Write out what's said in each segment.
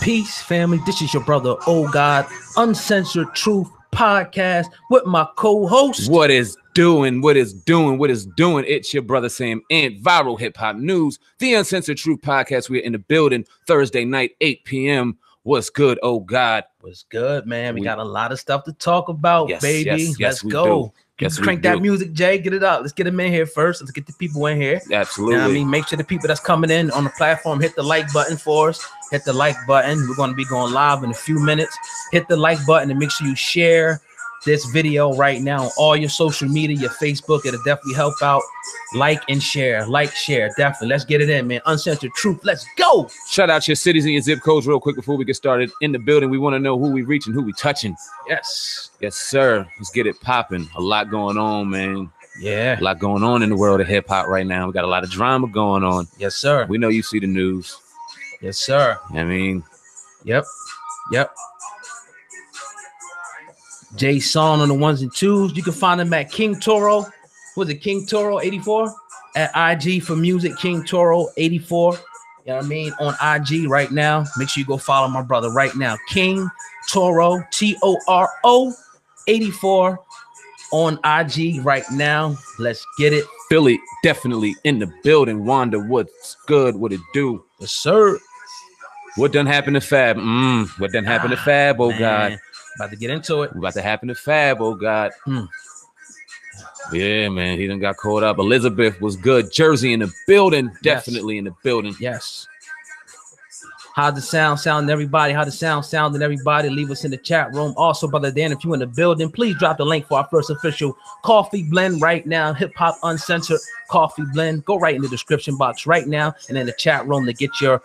Peace, family. This is your brother, Oh God, Uncensored Truth Podcast with my co-host. What is doing? It's your brother Sam and Viral Hip Hop News, the Uncensored Truth Podcast. We're in the building Thursday night, 8 p.m. What's good, oh God? What's good, man? We got a lot of stuff to talk about, baby. Let's go. Crank that music, Jay. Get it up. Let's get them in here first. Let's get the people in here. Absolutely. You know what I mean? Make sure the people that's coming in on the platform hit the like button for us. Hit the like button. We're going to be going live in a few minutes. Hit the like button and make sure you share this video right now on all your social media, your Facebook. It'll definitely help out. Like and share. Like, share. Definitely. Let's get it in, man. Uncensored Truth. Let's go. Shout out your cities and your zip codes real quick before we get started. In the building, we want to know who we reaching, who we touching. Yes. Yes, sir. Let's get it popping. A lot going on, man. Yeah. A lot going on in the world of hip hop right now. We got a lot of drama going on. Yes, sir. We know you see the news. Yes, sir. I mean. Yep. Jay Song on the ones and twos. You can find him at King Toro. Was it King Toro 84? At IG for music, King Toro 84. You know what I mean? On IG right now. Make sure you go follow my brother right now. King Toro, Toro 84 on IG right now. Let's get it. Philly definitely in the building. Wanda, what's good? What it do? Yes, sir. What done happened to Fab? What done happened to Fab? Oh, man. God. About to get into it. About to happen to Fab. Oh, God. Yeah, man. He done got caught up. Elizabeth was good. Jersey in the building. Definitely in the building. Yes. How the sounding everybody? How the sounding everybody? Leave us in the chat room. Also, Brother Dan, if you're in the building, please drop the link for our first official coffee blend right now. Hip Hop Uncensored Coffee Blend. Go right in the description box right now and in the chat room to get your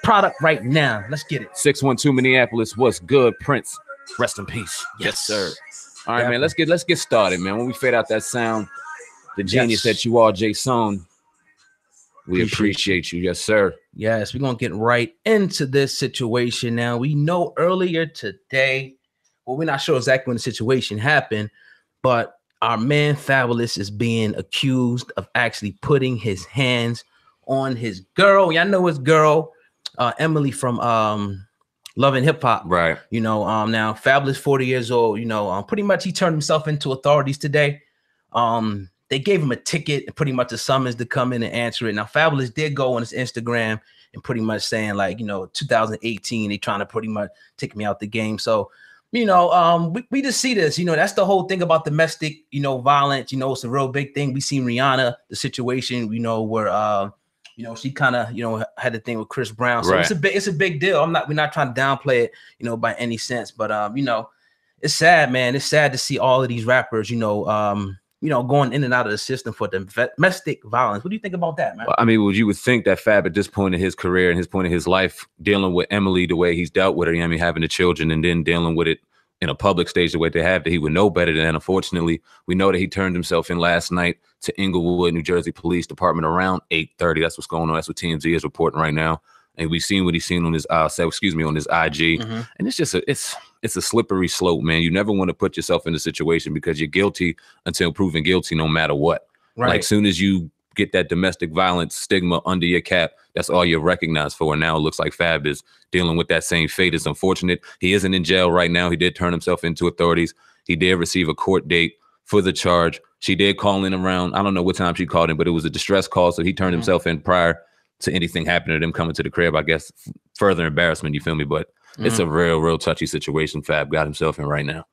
product right now. Let's get it. 612 Minneapolis. What's good, Prince? Rest in peace. Yes, sir. All right, man. Let's get started, man. When we fade out that sound, the genius that you are, Jason. We appreciate you. Yes, sir. Yes, we're going to get right into this situation now. We know earlier today, well, we're not sure exactly when the situation happened, but our man Fabolous is being accused of actually putting his hands on his girl. Y'all know his girl, Emily from Love and Hip Hop. Right. You know, now Fabolous 40 years old, you know, pretty much he turned himself into authorities today. They gave him a ticket and pretty much a summons to come in and answer it. Now, Fabolous did go on his Instagram and pretty much saying, like, you know, 2018, they trying to pretty much take me out the game. So, you know, we just see this, you know, that's the whole thing about domestic, you know, violence. You know, it's a real big thing. We seen Rihanna, the situation, you know, where, you know, she kind of, you know, had the thing with Chris Brown. So it's a big deal. We're not trying to downplay it, you know, by any sense. But, you know, it's sad, man. It's sad to see all of these rappers, you know, going in and out of the system for domestic violence. What do you think about that, man? Well, I mean, you would think that Fab at this point in his career and his point in his life, dealing with Emily the way he's dealt with her, you know, I mean, having the children and then dealing with it in a public stage the way they have, that he would know better than that. Unfortunately, we know that he turned himself in last night to Englewood, New Jersey Police Department around 8:30. That's what's going on. That's what TMZ is reporting right now. And we've seen what he's seen on his on his IG. And it's just it's a slippery slope, man. You never want to put yourself in a situation because you're guilty until proven guilty, no matter what. Right. Like, soon as you get that domestic violence stigma under your cap, that's all you're recognized for. And now it looks like Fab is dealing with that same fate. It's unfortunate. He isn't in jail right now. He did turn himself into authorities. He did receive a court date for the charge. She did call in around, I don't know what time she called in, but it was a distress call. So he turned himself in prior to anything happening to them coming to the crib. I guess further embarrassment, you feel me? But it's a real touchy situation Fab got himself in right now.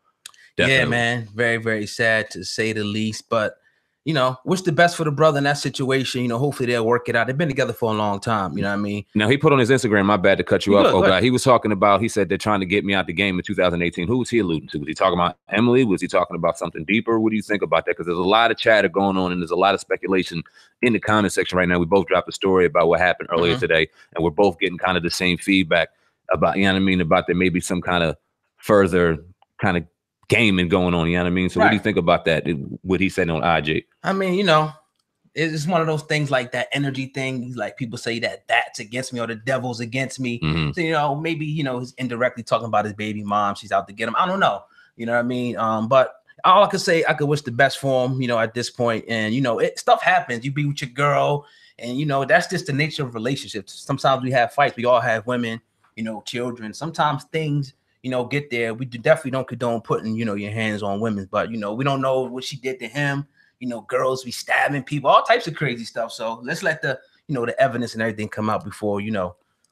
Definitely. Yeah, man. Very, very sad to say the least. But, you know, wish the best for the brother in that situation. You know, hopefully they'll work it out. They've been together for a long time. You know what I mean? Now, he put on his Instagram, my bad to cut you off. Oh, God. He was talking about, he said they're trying to get me out the game in 2018. Who was he alluding to? Was he talking about Emily? Was he talking about something deeper? What do you think about that? Because there's a lot of chatter going on and there's a lot of speculation in the comment section right now. We both dropped a story about what happened earlier today, and we're both getting kind of the same feedback about, you know what I mean, about there may be some kind of further kind of gaming going on, you know what I mean? So what do you think about that, what he said on IG? I mean, you know, it's one of those things like that energy thing. Like, people say that that's against me or the devil's against me. So, you know, maybe, you know, he's indirectly talking about his baby mom. She's out to get him. I don't know. You know what I mean? But all I could say, I could wish the best for him, you know, at this point. And, you know, stuff happens. You be with your girl and, you know, that's just the nature of relationships. Sometimes we have fights. We all have women children. Sometimes things, get there. We definitely don't condone putting, your hands on women, but, we don't know what she did to him. Girls be stabbing people, all types of crazy stuff. So let's let the, the evidence and everything come out before,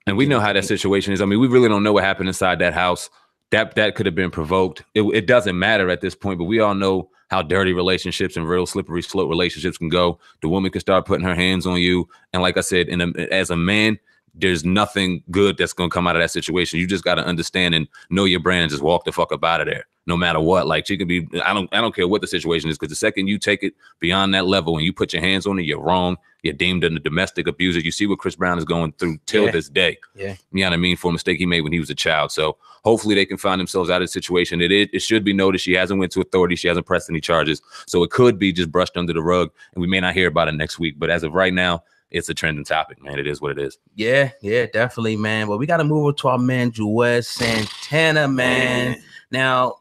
And we know how that situation is. I mean, we really don't know what happened inside that house. That could have been provoked. It doesn't matter at this point, but we all know how dirty relationships and real slippery slope relationships can go. The woman can start putting her hands on you. And like I said, as a man, there's nothing good that's going to come out of that situation. You just got to understand and know your brand and just walk the fuck up out of there, no matter what. Like, she could be, I don't care what the situation is, because the second you take it beyond that level and you put your hands on it, you're wrong. You're deemed a domestic abuser. You see what Chris Brown is going through till this day. Yeah. You know what I mean? For a mistake he made when he was a child. So hopefully they can find themselves out of the situation. It should be noted she hasn't went to authority. She hasn't pressed any charges. So it could be just brushed under the rug, and we may not hear about it next week. But as of right now, it's a trending topic, man. It is what it is. Yeah, definitely, man. But we got to move over to our man, Juelz Santana, man. Now,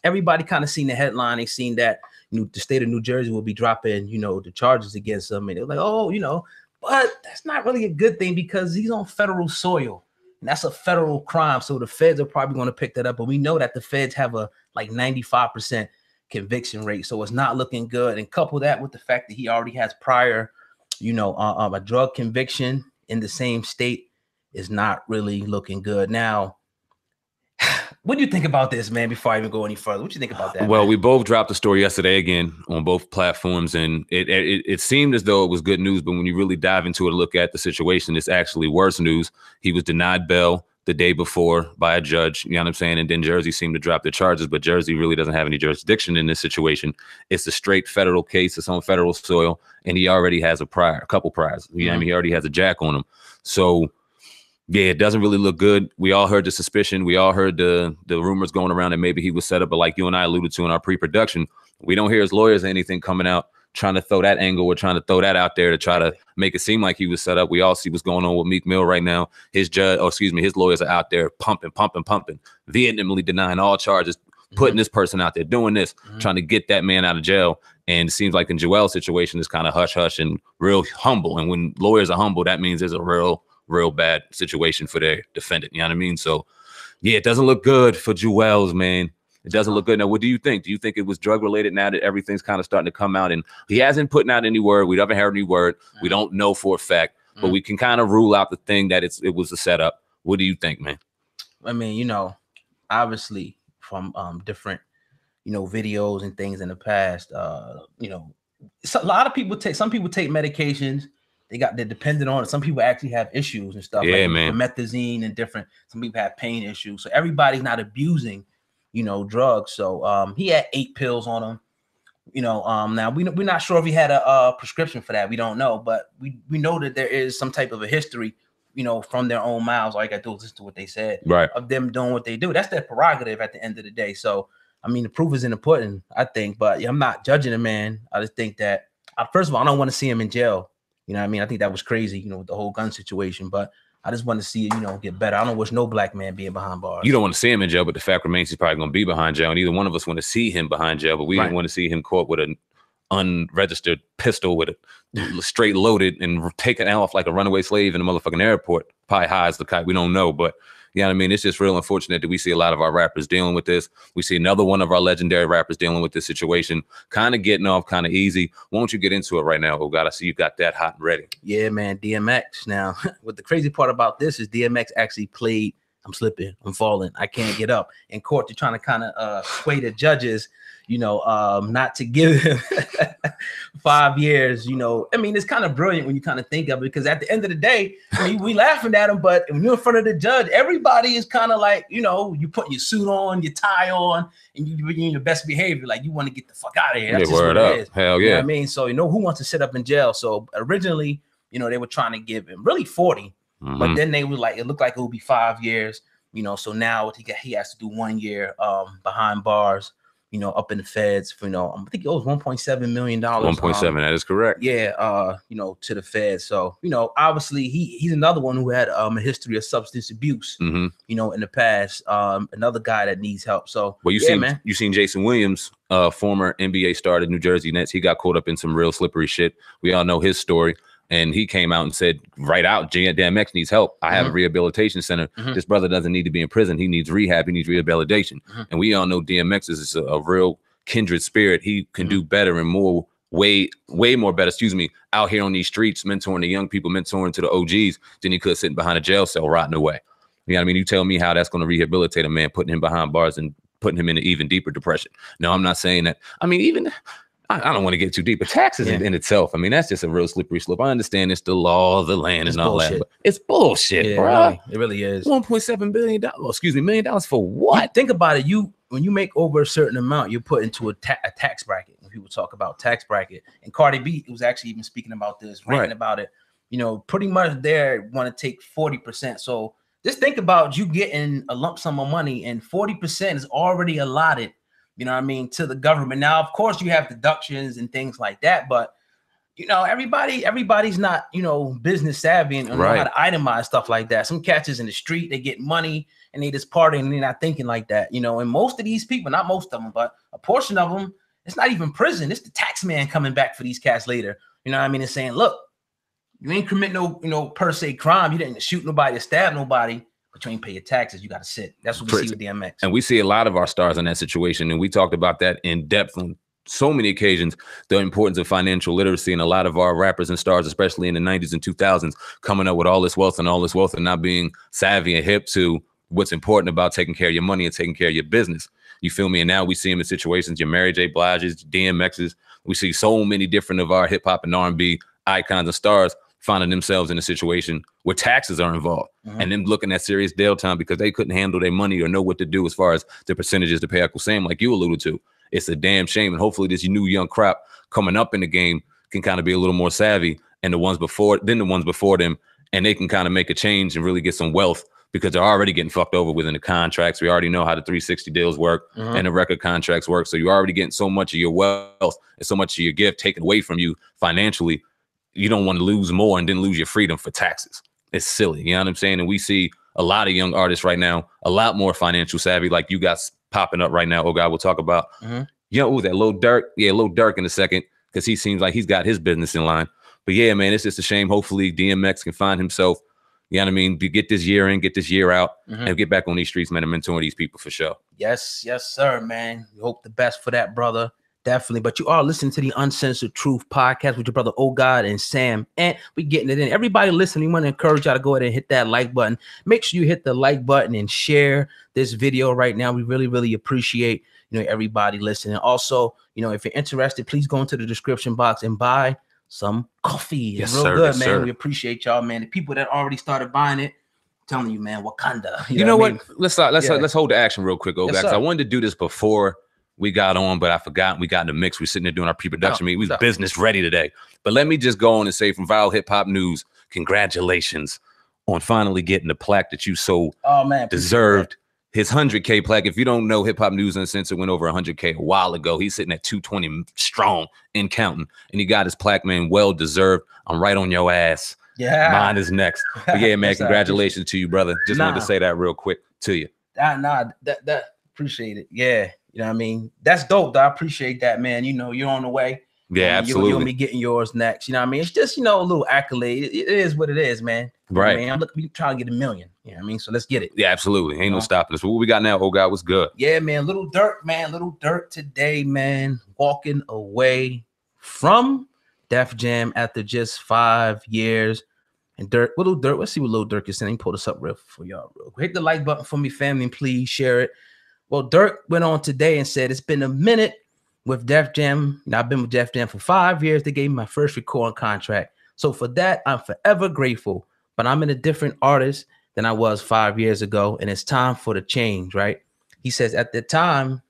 everybody kind of seen the headline. They seen that the state of New Jersey will be dropping, the charges against him. And they're like, oh, but that's not really a good thing because he's on federal soil. And that's a federal crime. So the feds are probably going to pick that up. But we know that the feds have a 95% conviction rate. So it's not looking good. And couple that with the fact that he already has prior a drug conviction in the same state is not really looking good. Now, what do you think about this, man, before I even go any further? What do you think about that? Well, man? We both dropped the story yesterday again on both platforms, and it seemed as though it was good news, but when you really dive into it and look at the situation, it's actually worse news. He was denied bail the day before by a judge, you know what I'm saying? And then Jersey seemed to drop the charges, but Jersey really doesn't have any jurisdiction in this situation. It's a straight federal case. It's on federal soil, and he already has a couple priors. You know what I mean? He already has a jack on him. So, yeah, it doesn't really look good. We all heard the suspicion. We all heard the rumors going around that maybe he was set up, but like you and I alluded to in our pre-production, we don't hear his lawyers or anything coming out trying to throw that angle or trying to throw that out there to try to make it seem like he was set up. We all see what's going on with Meek Mill right now. His lawyers are out there pumping, vehemently denying all charges, putting this person out there, doing this, trying to get that man out of jail. And it seems like in Juelz's situation, it's kind of hush-hush and real humble. And when lawyers are humble, that means there's a real bad situation for their defendant. You know what I mean? So, yeah, it doesn't look good for Juelz, man. It doesn't look good. Now, what do you think? Do you think it was drug related now that everything's kind of starting to come out? And he hasn't put out any word. We haven't heard any word. We don't know for a fact, but we can kind of rule out the thing that it was a setup. What do you think, man? I mean, obviously from different, videos and things in the past, so a lot of people some people take medications. They're dependent on it. Some people actually have issues and stuff. Yeah, like man. Promethazine and different. Some people have pain issues. So everybody's not abusing, drugs. So he had 8 pills on him. Now we're not sure if he had a prescription for that. We don't know, but we know that there is some type of a history, from their own mouths. All you gotta do is listen to what they said, right? Of them doing what they do. That's their prerogative at the end of the day. So I mean, the proof is in the pudding, I think. But I'm not judging the man. I just think that first of all, I don't want to see him in jail. You know what I mean? I think that was crazy, with the whole gun situation. But I just want to see it, get better. I don't wish no black man being behind bars. You don't want to see him in jail, but the fact remains he's probably going to be behind jail. And either one of us want to see him behind jail, but we didn't want to see him caught with an unregistered pistol with a straight loaded and taken off like a runaway slave in the motherfucking airport. Probably high as the kite. We don't know, but you know what I mean? It's just real unfortunate that we see a lot of our rappers dealing with this. We see another one of our legendary rappers dealing with this situation, kind of getting off kind of easy. Why don't you get into it right now? Oh, God, I see you got that hot and ready. Yeah, man, DMX. Now, what the crazy part about this is DMX actually played, I'm slipping, I'm falling, I can't get up. In court, they're trying to kind of sway the judges, not to give him 5 years, I mean, it's kind of brilliant when you kind of think of it, because at the end of the day, we laughing at him, but when you're in front of the judge, everybody is kind of like, you put your suit on, your tie on, and you're in your best behavior. Like, you want to get the fuck out of here. That's just what it is. Hell yeah. You know what I mean? So, who wants to sit up in jail? So originally, they were trying to give him really 40, but then they were like, it looked like it would be 5 years, so now he has to do 1 year behind bars, up in the feds for, I think it was $1.7 million. 1.7, that is correct. Yeah, to the feds. So, obviously he's another one who had a history of substance abuse, in the past. Another guy that needs help. So, well, you seen Jason Williams, former NBA star of New Jersey Nets. He got caught up in some real slippery shit. We all know his story. And he came out and said, right out, DMX needs help. I have a rehabilitation center. This brother doesn't need to be in prison. He needs rehab. He needs rehabilitation. And we all know DMX is a real kindred spirit. He can do better and more, way more better, out here on these streets, mentoring the young people, mentoring to the OGs than he could sitting behind a jail cell rotting away. You know what I mean? You tell me how that's going to rehabilitate a man, putting him behind bars and putting him into even deeper depression. No, I'm not saying that. I mean, even I don't want to get too deep, but taxes in itself, I mean, that's just a real slippery slope. I understand it's the law of the land and all that, but it's bullshit, bro. It really is. $1.7 billion, $1 million for what? Think about it. When you make over a certain amount, you're put into a tax bracket. When people talk about tax bracket, and Cardi B was actually even speaking about this, ranting about it. You know, pretty much they want to take 40%. So just think about you getting a lump sum of money, and 40% is already allotted, you know what I mean, to the government. Now, of course, you have deductions and things like that, but you know, everybody's not, you know, business savvy and know how to itemize stuff like that. Some catches in the street, they get money and they just partying and they're not thinking like that, you know. And most of these people, not most of them, but a portion of them, it's not even prison. It's the tax man coming back for these cats later. You know what I mean? And saying, look, you ain't commit no, you know, per se crime. You didn't shoot nobody or stab nobody, but you ain't pay your taxes. You got to sit. That's what we see with DMX. And we see a lot of our stars in that situation. And we talked about that in depth on so many occasions, the importance of financial literacy, and a lot of our rappers and stars, especially in the 90s and 2000s, coming up with all this wealth and not being savvy and hip to what's important about taking care of your money and taking care of your business. You feel me? And now we see them in situations, your Mary J. Blige's, DMX's. We see so many different of our hip hop and R&B icons and stars finding themselves in a situation where taxes are involved and them looking at serious jail time because they couldn't handle their money or know what to do as far as the percentages to pay Uncle Sam, like you alluded to. It's a damn shame. And hopefully this new young crop coming up in the game can kind of be a little more savvy and the ones before them, and they can kind of make a change and really get some wealth because they're already getting fucked over within the contracts. We already know how the 360 deals work and the record contracts work. So you're already getting so much of your wealth and so much of your gift taken away from you financially. You don't want to lose more and then lose your freedom for taxes. It's silly. You know what I'm saying? And we see a lot of young artists right now, a lot more financial savvy, like you guys popping up right now. Oh God, we'll talk about, you know, that Lil Durk. Yeah, Lil Durk in a second, because he seems like he's got his business in line. But yeah, man, it's just a shame. Hopefully DMX can find himself, you know what I mean, get this year in, get this year out, and get back on these streets, man, and mentoring these people for sure. Yes, sir, man. We hope the best for that, brother. Definitely. But you are listening to the Uncensored Truth podcast with your brother, Oh God, and Sam. And we getting it in. Everybody listening, we want to encourage y'all to go ahead and hit that like button. Make sure you hit the like button and share this video right now. We really, really appreciate, you know, everybody listening. Also, you know, if you're interested, please go into the description box and buy some coffee. It's real good, man. Sir. We appreciate y'all, man. The people that already started buying it, I'm telling you, man, Wakanda. You know what? Let's hold the action real quick, Oh God. I wanted to do this before we got on, but I forgot we got in the mix. We're sitting there doing our pre-production meeting. We was business ready today. But let me just go on and say from Viral Hip Hop News, congratulations on finally getting the plaque that you so deserved. His 100K plaque. If you don't know, Hip Hop News Uncensored went over 100K a while ago. He's sitting at 220 strong and counting. And he got his plaque, man, well deserved. I'm right on your ass. Yeah. Mine is next. But yeah, man, congratulations to you, brother. Just wanted to say that real quick to you. That appreciate it. Yeah. You know what I mean? That's dope, though. I appreciate that, man. You know, you're on the way. Yeah, absolutely. You'll be getting yours next. You know what I mean? It's just, you know, a little accolade. It is what it is, man. Right. You know what I mean? We trying to get 1 million. You know what I mean? So let's get it. Yeah, absolutely. Ain't no stopping us. What we got now, Oh God, what's good? Yeah, man. Lil Durk, man. Lil Durk today, man. Walking away from Def Jam after just 5 years. And Lil Durk, let's see what Lil Durk is saying. Let me pull this up real for y'all real quick. Hit the like button for me, family, and please share it. Well, Durk went on today and said, it's been a minute with Def Jam. Now, I've been with Def Jam for 5 years. They gave me my first recording contract. So for that, I'm forever grateful. But I'm in a different artist than I was 5 years ago. And it's time for the change, right? He says at the time,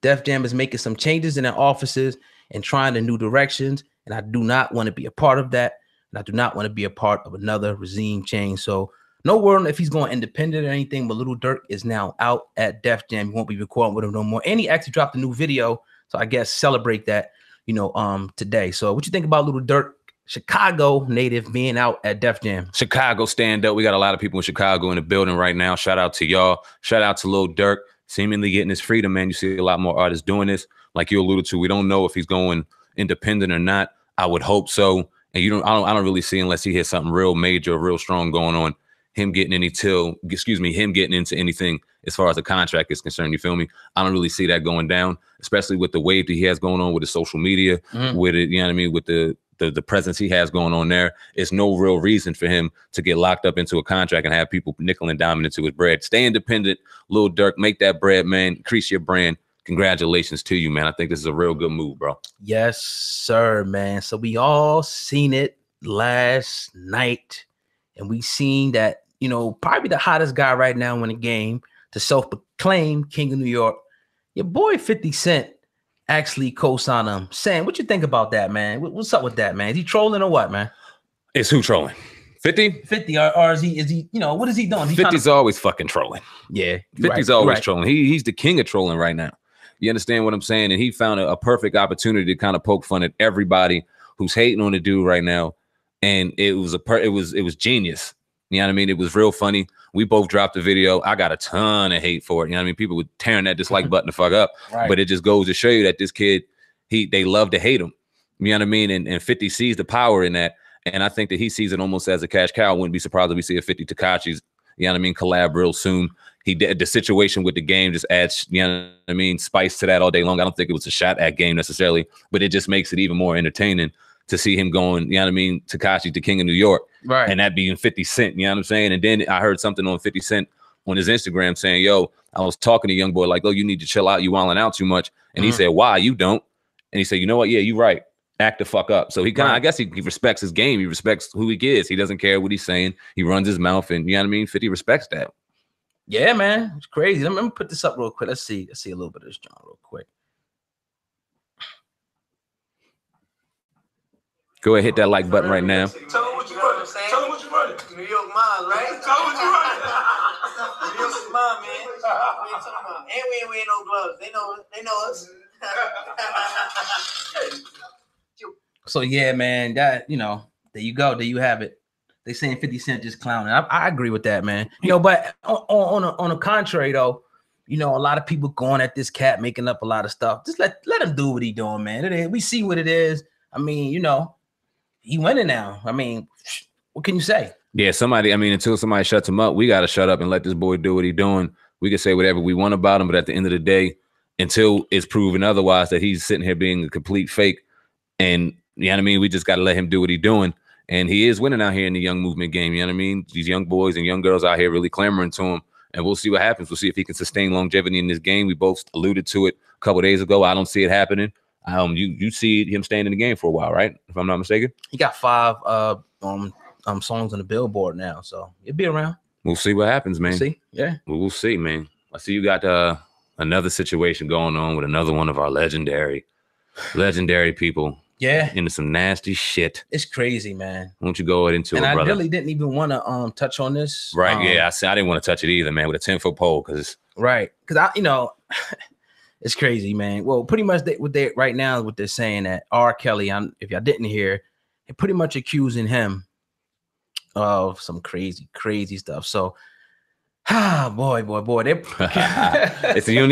Def Jam is making some changes in their offices and trying in new directions. And I do not want to be a part of that. And I do not want to be a part of another regime change. So no word on if he's going independent or anything, but Lil Durk is now out at Def Jam. He won't be recording with him no more. And he actually dropped a new video. So I guess celebrate that, you know, today. So what you think about Lil Durk, Chicago native, being out at Def Jam? Chicago stand up. We got a lot of people in Chicago in the building right now. Shout out to y'all. Shout out to Lil Durk, seemingly getting his freedom, man. You see a lot more artists doing this. Like you alluded to, we don't know if he's going independent or not. I would hope so. And I don't really see, unless he has something real major, real strong going on, him getting into anything as far as the contract is concerned. You feel me? I don't really see that going down, especially with the wave that he has going on with his social media, with it, you know what I mean, with the presence he has going on there. It's no real reason for him to get locked up into a contract and have people nickel and diming into his bread. Stay independent, Lil Durk, make that bread, man. Increase your brand. Congratulations to you, man. I think this is a real good move, bro. Yes, sir, man. So we all seen it last night, and we seen that, you know, probably the hottest guy right now in the game, the self-proclaimed King of New York, your boy 50 Cent, actually co-signed him. Sam, what you think about that, man? What's up with that, man? Is he trolling or what, man? It's who trolling? 50? 50, or is he, you know, what is he doing? 50's always fucking trolling. Yeah. 50's always trolling. He's the king of trolling right now. You understand what I'm saying? And he found a perfect opportunity to kind of poke fun at everybody who's hating on the dude right now. And it was genius. You know what I mean? It was real funny. We both dropped the video. I got a ton of hate for it. You know what I mean? People were tearing that dislike button the fuck up. Right. But it just goes to show you that this kid, they love to hate him. You know what I mean? And 50 sees the power in that. And I think that he sees it almost as a cash cow. I wouldn't be surprised if we see a 50 Tekashi's, you know what I mean, collab real soon. He did the situation with the game just adds, you know what I mean, spice to that all day long. I don't think it was a shot at game necessarily, but it just makes it even more entertaining to see him going, you know what I mean, Tekashi, the King of New York. Right. And that being 50 Cent, you know what I'm saying? And then I heard something on 50 Cent on his Instagram saying, yo, I was talking to young boy like, oh, you need to chill out. You wilding out too much. And he said, why? You don't. And he said, you know what? Yeah, you're right. Act the fuck up. So he kind of, I guess he respects his game. He respects who he is. He doesn't care what he's saying. He runs his mouth, and you know what I mean? 50 respects that. Yeah, man. It's crazy. Let me put this up real quick. Let's see a little bit of this John real quick. Go ahead, hit that like button right now. Tell them what you running. Tell them what you running. New York mine, right? Tell them what you running. New York is mine, man. What you talking about? And we ain't wearing no gloves. They know us. So yeah, man, that, you know, there you go. There you have it. They saying 50 Cent just clowning. I agree with that, man. You know, but on the contrary, though, you know, a lot of people going at this cat, making up a lot of stuff. Just let him do what he doing, man. We see what it is. I mean, you know, he winning now. I mean, what can you say? Yeah, until somebody shuts him up, we got to shut up and let this boy do what he's doing. We can say whatever we want about him, but at the end of the day, until it's proven otherwise that he's sitting here being a complete fake, and you know what I mean, we just got to let him do what he's doing. And he is winning out here in the young movement game. You know what I mean? These young boys and young girls out here really clamoring to him. And we'll see what happens. We'll see if he can sustain longevity in this game. We both alluded to it a couple of days ago. I don't see it happening. You see him staying in the game for a while, right? If I'm not mistaken. He got 5 songs on the Billboard now, so he'll be around. We'll see what happens, man. We'll see. Yeah. We'll see, man. I see you got another situation going on with another one of our legendary people. Yeah, into some nasty shit. It's crazy, man. Why don't you go into it, brother? I really didn't even want to touch on this. Right? Yeah, I didn't want to touch it either, man. With a 10-foot pole, because I, you know, it's crazy, man. Well, pretty much right now, what they're saying that R. Kelly, if y'all didn't hear, they're pretty much accusing him of some crazy stuff. So, boy. You don't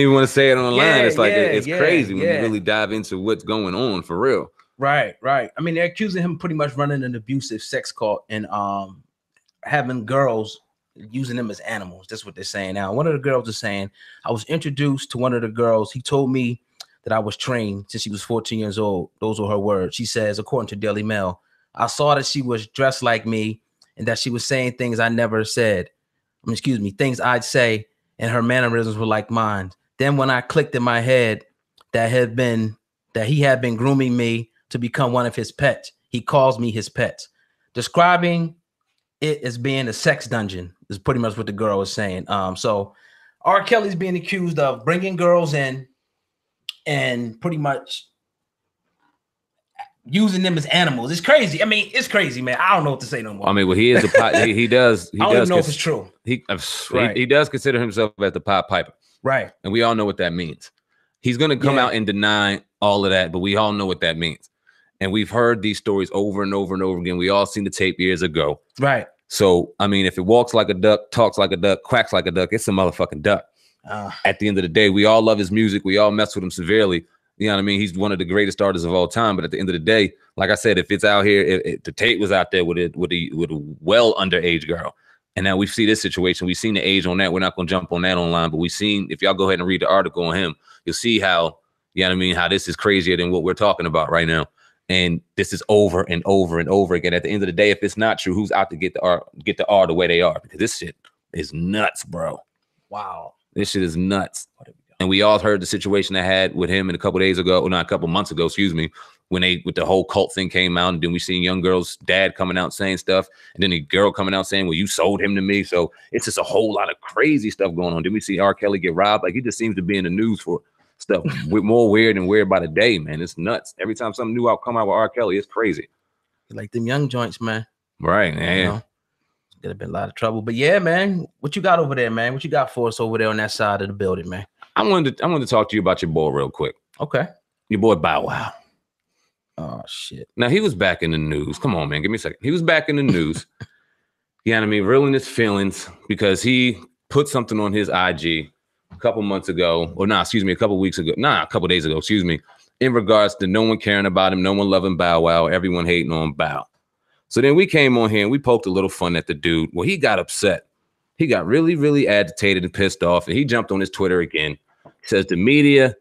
even want to say it on the line. It's like it's crazy when you really dive into what's going on for real. Right. I mean, they're accusing him pretty much running an abusive sex cult and having girls using them as animals. That's what they're saying. Now, one of the girls is saying, I was introduced to one of the girls. He told me that I was trained since she was 14 years old. Those were her words. She says, according to Daily Mail, I saw that she was dressed like me and that she was saying things I never said. Things I'd say, and her mannerisms were like mine. Then when I clicked in my head that he had been grooming me to become one of his pets, he calls me his pet. Describing it as being a sex dungeon is pretty much what the girl was saying. So R. Kelly's being accused of bringing girls in and pretty much using them as animals. It's crazy. I mean, it's crazy, man. I don't know what to say no more. I mean, well, he is he does. I don't even know if it's true. He does consider himself as the Pied Piper. Right. And we all know what that means. He's going to come out and deny all of that, but we all know what that means. And we've heard these stories over and over and over again. We all seen the tape years ago. Right. So, I mean, if it walks like a duck, talks like a duck, quacks like a duck, it's a motherfucking duck. At the end of the day, we all love his music. We all mess with him severely. You know what I mean? He's one of the greatest artists of all time. But at the end of the day, like I said, if it's out here, if the tape was out there with a well underage girl, and now we see this situation, we've seen the age on that. We're not going to jump on that online, but we've seen, if y'all go ahead and read the article on him, you'll see how, you know what I mean, how this is crazier than what we're talking about right now. And this is over and over and over again. At the end of the day, if it's not true, who's out to get the R the way they are? Because this shit is nuts, bro. Wow. This shit is nuts. And we all heard the situation I had with him a couple days ago, or not a couple months ago, excuse me, when with the whole cult thing came out, and then we seen young girl's dad coming out saying stuff, and then the girl coming out saying, well, you sold him to me. So it's just a whole lot of crazy stuff going on. Then we see R. Kelly get robbed. Like, he just seems to be in the news for stuff with more weird and weird by the day, man. It's nuts. Every time something new come out with R. Kelly, it's crazy. Like them young joints, man. Right, man. You know, it's gonna be a lot of trouble. But yeah, man, what you got over there, man? What you got for us over there on that side of the building, man? I wanted to talk to you about your boy real quick. Okay. Your boy Bow Wow. Oh shit. Now, he was back in the news. Come on, man. Give me a second. He was back in the news. You know what I mean? Reeling his feelings because he put something on his IG a couple months ago, or a couple days ago, in regards to no one caring about him, no one loving Bow Wow, everyone hating on Bow. So then we came on here and we poked a little fun at the dude. Well, he got upset. He got really, really agitated and pissed off, and he jumped on his Twitter again. He says, the media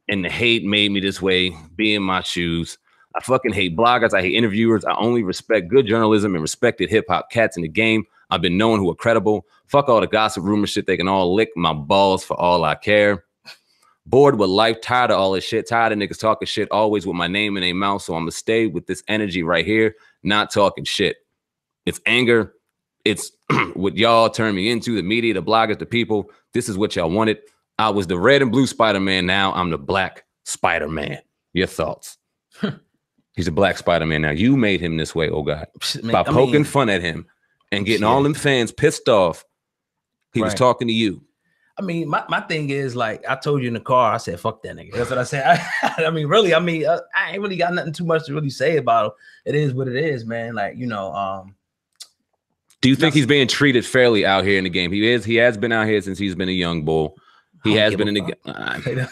and the hate made me this way, be in my shoes. I fucking hate bloggers. I hate interviewers. I only respect good journalism and respected hip-hop cats in the game. I've been known who are credible. Fuck all the gossip rumor shit. They can all lick my balls for all I care. Bored with life, tired of all this shit, tired of niggas talking shit, always with my name in their mouth. So I'm gonna stay with this energy right here, not talking shit. It's anger. It's what y'all turned me into, the media, the bloggers, the people. This is what y'all wanted. I was the red and blue Spider-Man. Now I'm the black Spider-Man. Your thoughts? He's a black Spider-Man now. You made him this way, oh God. By poking fun at him and getting all them fans pissed off. He was talking to you. I mean, my thing is, like, I told you in the car, I said, fuck that nigga. That's what I said. I mean, really, I ain't really got nothing too much to really say about him. It is what it is, man. Like, you know, do you think he's being treated fairly out here in the game? He has been out here since he's been a young bull. He has been in the game.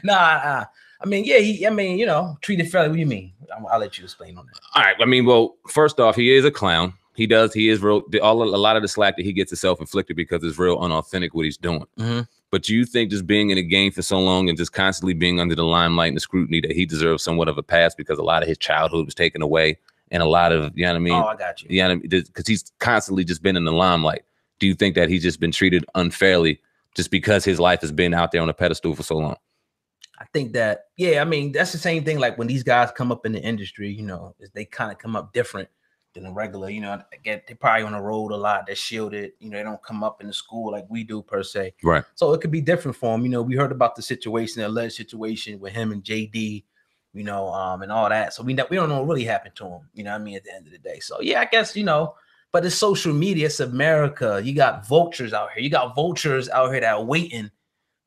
Nah. I mean, yeah, you know, treated fairly. What do you mean? I'll let you explain on that. All right. I mean, well, first off, he is a clown. He is real. A lot of the slack that he gets is self-inflicted because it's real unauthentic what he's doing. Mm-hmm. But do you think just being in the game for so long and just constantly being under the limelight and the scrutiny that he deserves somewhat of a pass because a lot of his childhood was taken away and a lot of, you know what I mean? Oh, I got you. You know what I mean? Because he's constantly just been in the limelight. Do you think that he's just been treated unfairly just because his life has been out there on a pedestal for so long? I think that, yeah, I mean, that's the same thing. Like when these guys come up in the industry, you know, they kind of come up different than a regular, you know, they're probably on the road a lot. They're shielded, you know, they don't come up in the school like we do per se. Right. So it could be different for them. You know, we heard about the situation, the alleged situation with him and JD, you know, and all that. So we don't know what really happened to him, you know what I mean, at the end of the day. So yeah, I guess, you know, but it's social media, it's America. You got vultures out here. You got vultures out here that are waiting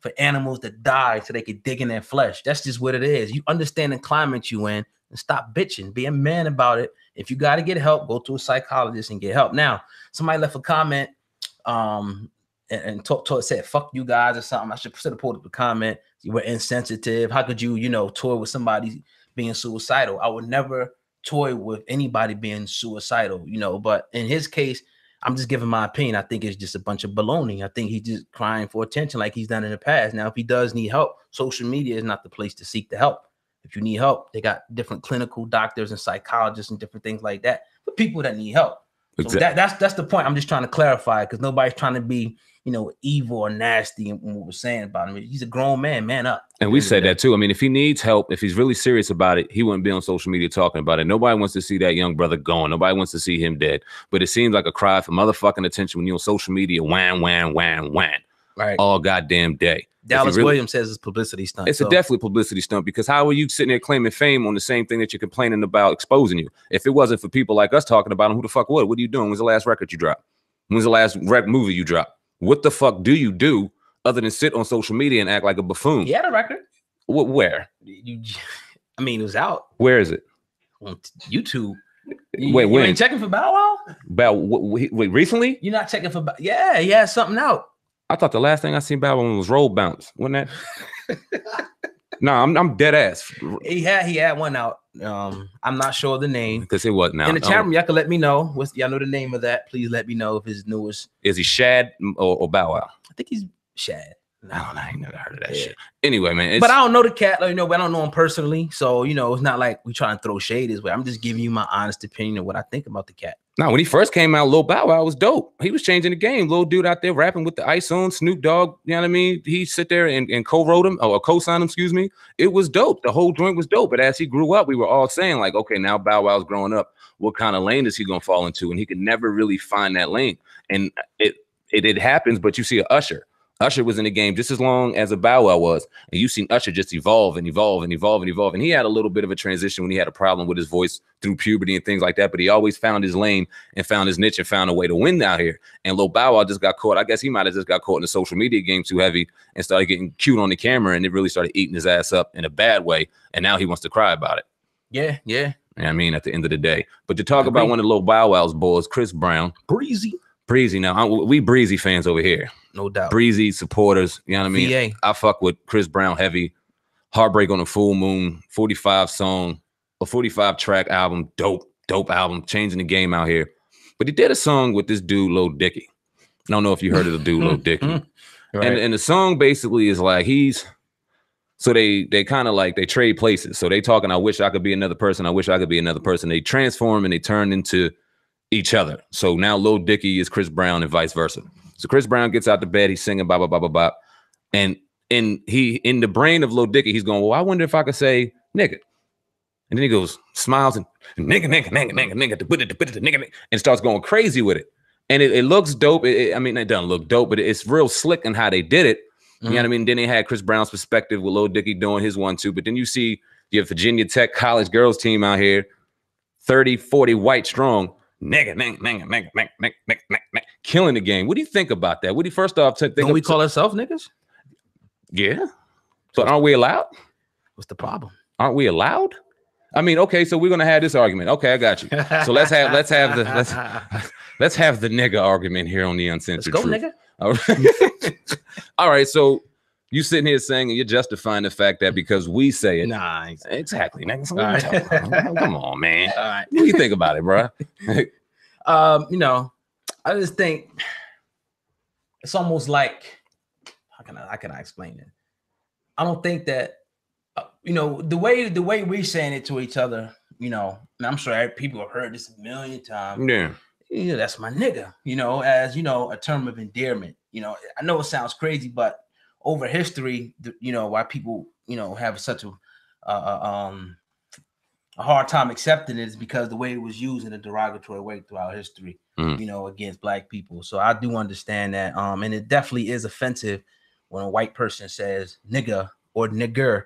for animals to die so they can dig in their flesh. That's just what it is. You understand the climate you in and stop bitching. Be a man about it. If you got to get help, go to a psychologist and get help. Now, somebody left a comment and said, fuck you guys or something. I should have pulled up a comment. You were insensitive. How could you, you know, toy with somebody being suicidal? I would never toy with anybody being suicidal, you know, but in his case, I'm just giving my opinion. I think it's just a bunch of baloney. I think he's just crying for attention like he's done in the past. Now, if he does need help, social media is not the place to seek the help. If you need help, they got different clinical doctors and psychologists and different things like that for people that need help. So exactly. That's the point. I'm just trying to clarify because nobody's trying to be, you know, evil or nasty in what we're saying about him. He's a grown man, man up. And we said that too. I mean, if he needs help, if he's really serious about it, he wouldn't be on social media talking about it. Nobody wants to see that young brother gone. Nobody wants to see him dead. But it seems like a cry for motherfucking attention when you're on social media, wham, wham, wham, wham, right, all goddamn day. Dallas Williams says it's publicity stunt. It's a definitely publicity stunt because how are you sitting there claiming fame on the same thing that you're complaining about exposing you? If it wasn't for people like us talking about him, who the fuck would? What are you doing? When's the last record you dropped? When's the last movie you dropped? What the fuck do you do other than sit on social media and act like a buffoon? He had a record. Where? I mean, it was out. Where is it? On YouTube. Wait, you ain't checking for Bow Wow? Wait, recently? You're not checking for Yeah, he had something out. I thought the last thing I seen Bow Wow was Roll Bounce. Wasn't that? No, I'm dead ass. He had one out. I'm not sure of the name because it wasn't out. In the chat room, y'all can let me know. Y'all know the name of that? Please let me know if it's newest. Is he Shad or Bow Wow? I think he's Shad. I ain't never heard of that shit. Anyway, man. But I don't know the cat. But I don't know him personally. So, it's not like we trying to throw shade his way. I'm just giving you my honest opinion of what I think about the cat. No, when he first came out, Lil Bow Wow was dope. He was changing the game. Little dude out there rapping with the ice on, Snoop Dogg, you know what I mean? He sit there and co-wrote him, or co-signed him, excuse me. It was dope. The whole joint was dope. But as he grew up, we were all saying, like, okay, now Bow Wow's growing up. What kind of lane is he going to fall into? And he could never really find that lane. And it happens, but you see an Usher. Usher was in the game just as long as a Bow Wow was. And you've seen Usher just evolve and evolve and evolve and evolve. And he had a little bit of a transition when he had a problem with his voice through puberty and things like that. But he always found his lane and found his niche and found a way to win out here. And Lil Bow Wow just got caught. I guess he might have just got caught in the social media game too heavy and started getting cute on the camera. And it really started eating his ass up in a bad way. And now he wants to cry about it. Yeah, yeah. I mean, at the end of the day. But to talk about one of Lil Bow Wow's boys, Chris Brown. Breezy. Now, we Breezy fans over here. No doubt. Breezy supporters. You know what I mean? VA. I fuck with Chris Brown heavy. Heartbreak on the Full Moon. 45 song. A 45 track album. Dope album. Changing the game out here. But he did a song with this dude, Lil Dicky. I don't know if you heard of the dude, Lil Dicky. Right. And the song basically is like so they kind of like they trade places. So they talking, I wish I could be another person. I wish I could be another person. They transform and they turn into each other. So now Lil Dicky is Chris Brown and vice versa. So Chris Brown gets out the bed, he's singing bop, bop, bop, bop, bop. And he in the brain of Lil Dicky, he's going, well, I wonder if I could say nigga. And then he goes, smiles and nigga, and starts going crazy with it. And it looks dope. I mean, it doesn't look dope, but it's real slick in how they did it. You know what I mean? Then they had Chris Brown's perspective with Lil Dicky doing his one too. But then you see your Virginia Tech college girls team out here, 30, 40 white strong, nigga, killing the game. What do you think about that? What do you first off think? Don't we call ourselves niggas? Yeah. But aren't we allowed? What's the problem? Aren't we allowed? I mean, okay, so we're gonna have this argument. Okay, I got you. So let's have the nigga argument here on the Uncensored. Let's go, Truth. nigga. All right. All right, so you sitting here saying and you're justifying the fact that because we say it. Nah, exactly. Nigga, so come on, man. All right. What do you think about it, bro? I just think it's almost like how can I explain it? I don't think that the way we're saying it to each other, and I'm sure people have heard this a million times. Yeah. That's my nigga, as a term of endearment. I know it sounds crazy, but over history, why people, have such a hard time accepting it is because the way it was used in a derogatory way throughout history, against black people. So I do understand that. And it definitely is offensive when a white person says nigga or nigger,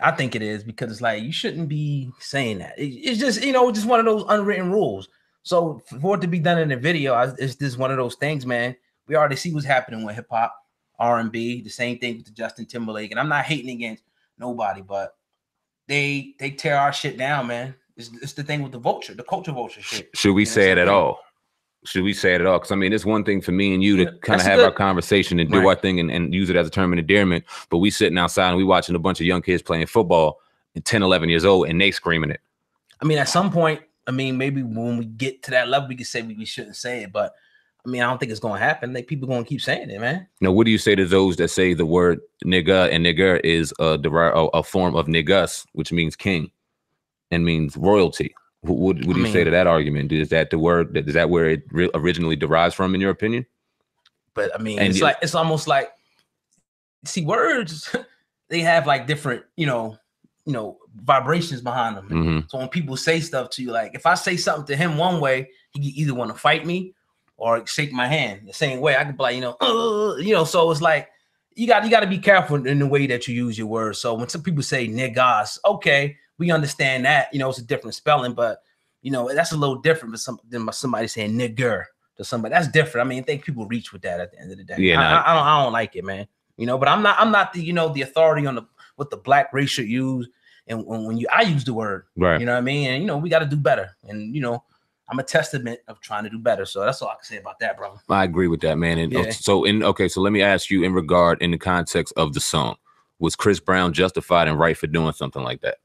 I think it is because it's like, you shouldn't be saying that. It's just, just one of those unwritten rules. So for it to be done in a video, it's just one of those things, man. We already see what's happening with hip hop, R&B, the same thing with the Justin Timberlake. And I'm not hating against nobody, but they tear our shit down, man. It's the thing with the culture vulture shit. Should we say it at all? Should we say it at all? Because I mean, it's one thing for me and you to kind of have our conversation and do our thing and use it as a term of endearment. But we sitting outside and we watching a bunch of young kids playing football at 10, 11 years old and they screaming it. I mean, at some point, maybe when we get to that level, we can say we shouldn't say it. But I don't think it's going to happen. Like, people going to keep saying it, man. Now, what do you say to those that say the word nigga and nigger is a form of niggas, which means king and means royalty? What do you say to that argument? Is that the word? Is that where it originally derives from, in your opinion? But it's almost like, see, words, they have like different, vibrations behind them. Mm-hmm. So when people say stuff to you, like if I say something to him one way, he either want to fight me or shake my hand the same way. I could be like, so it's like you got to be careful in the way that you use your words. So when some people say niggas, okay, we understand that, it's a different spelling, but that's a little different than somebody saying nigger to somebody. That's different. I think people reach with that at the end of the day. Yeah, I don't like it, man. But I'm not the the authority on what the black race should use. And when I use the word, right? You know what I mean? And we got to do better. And I'm a testament of trying to do better. So that's all I can say about that, bro. I agree with that, man. And so let me ask you in the context of the song, was Chris Brown justified and right for doing something like that?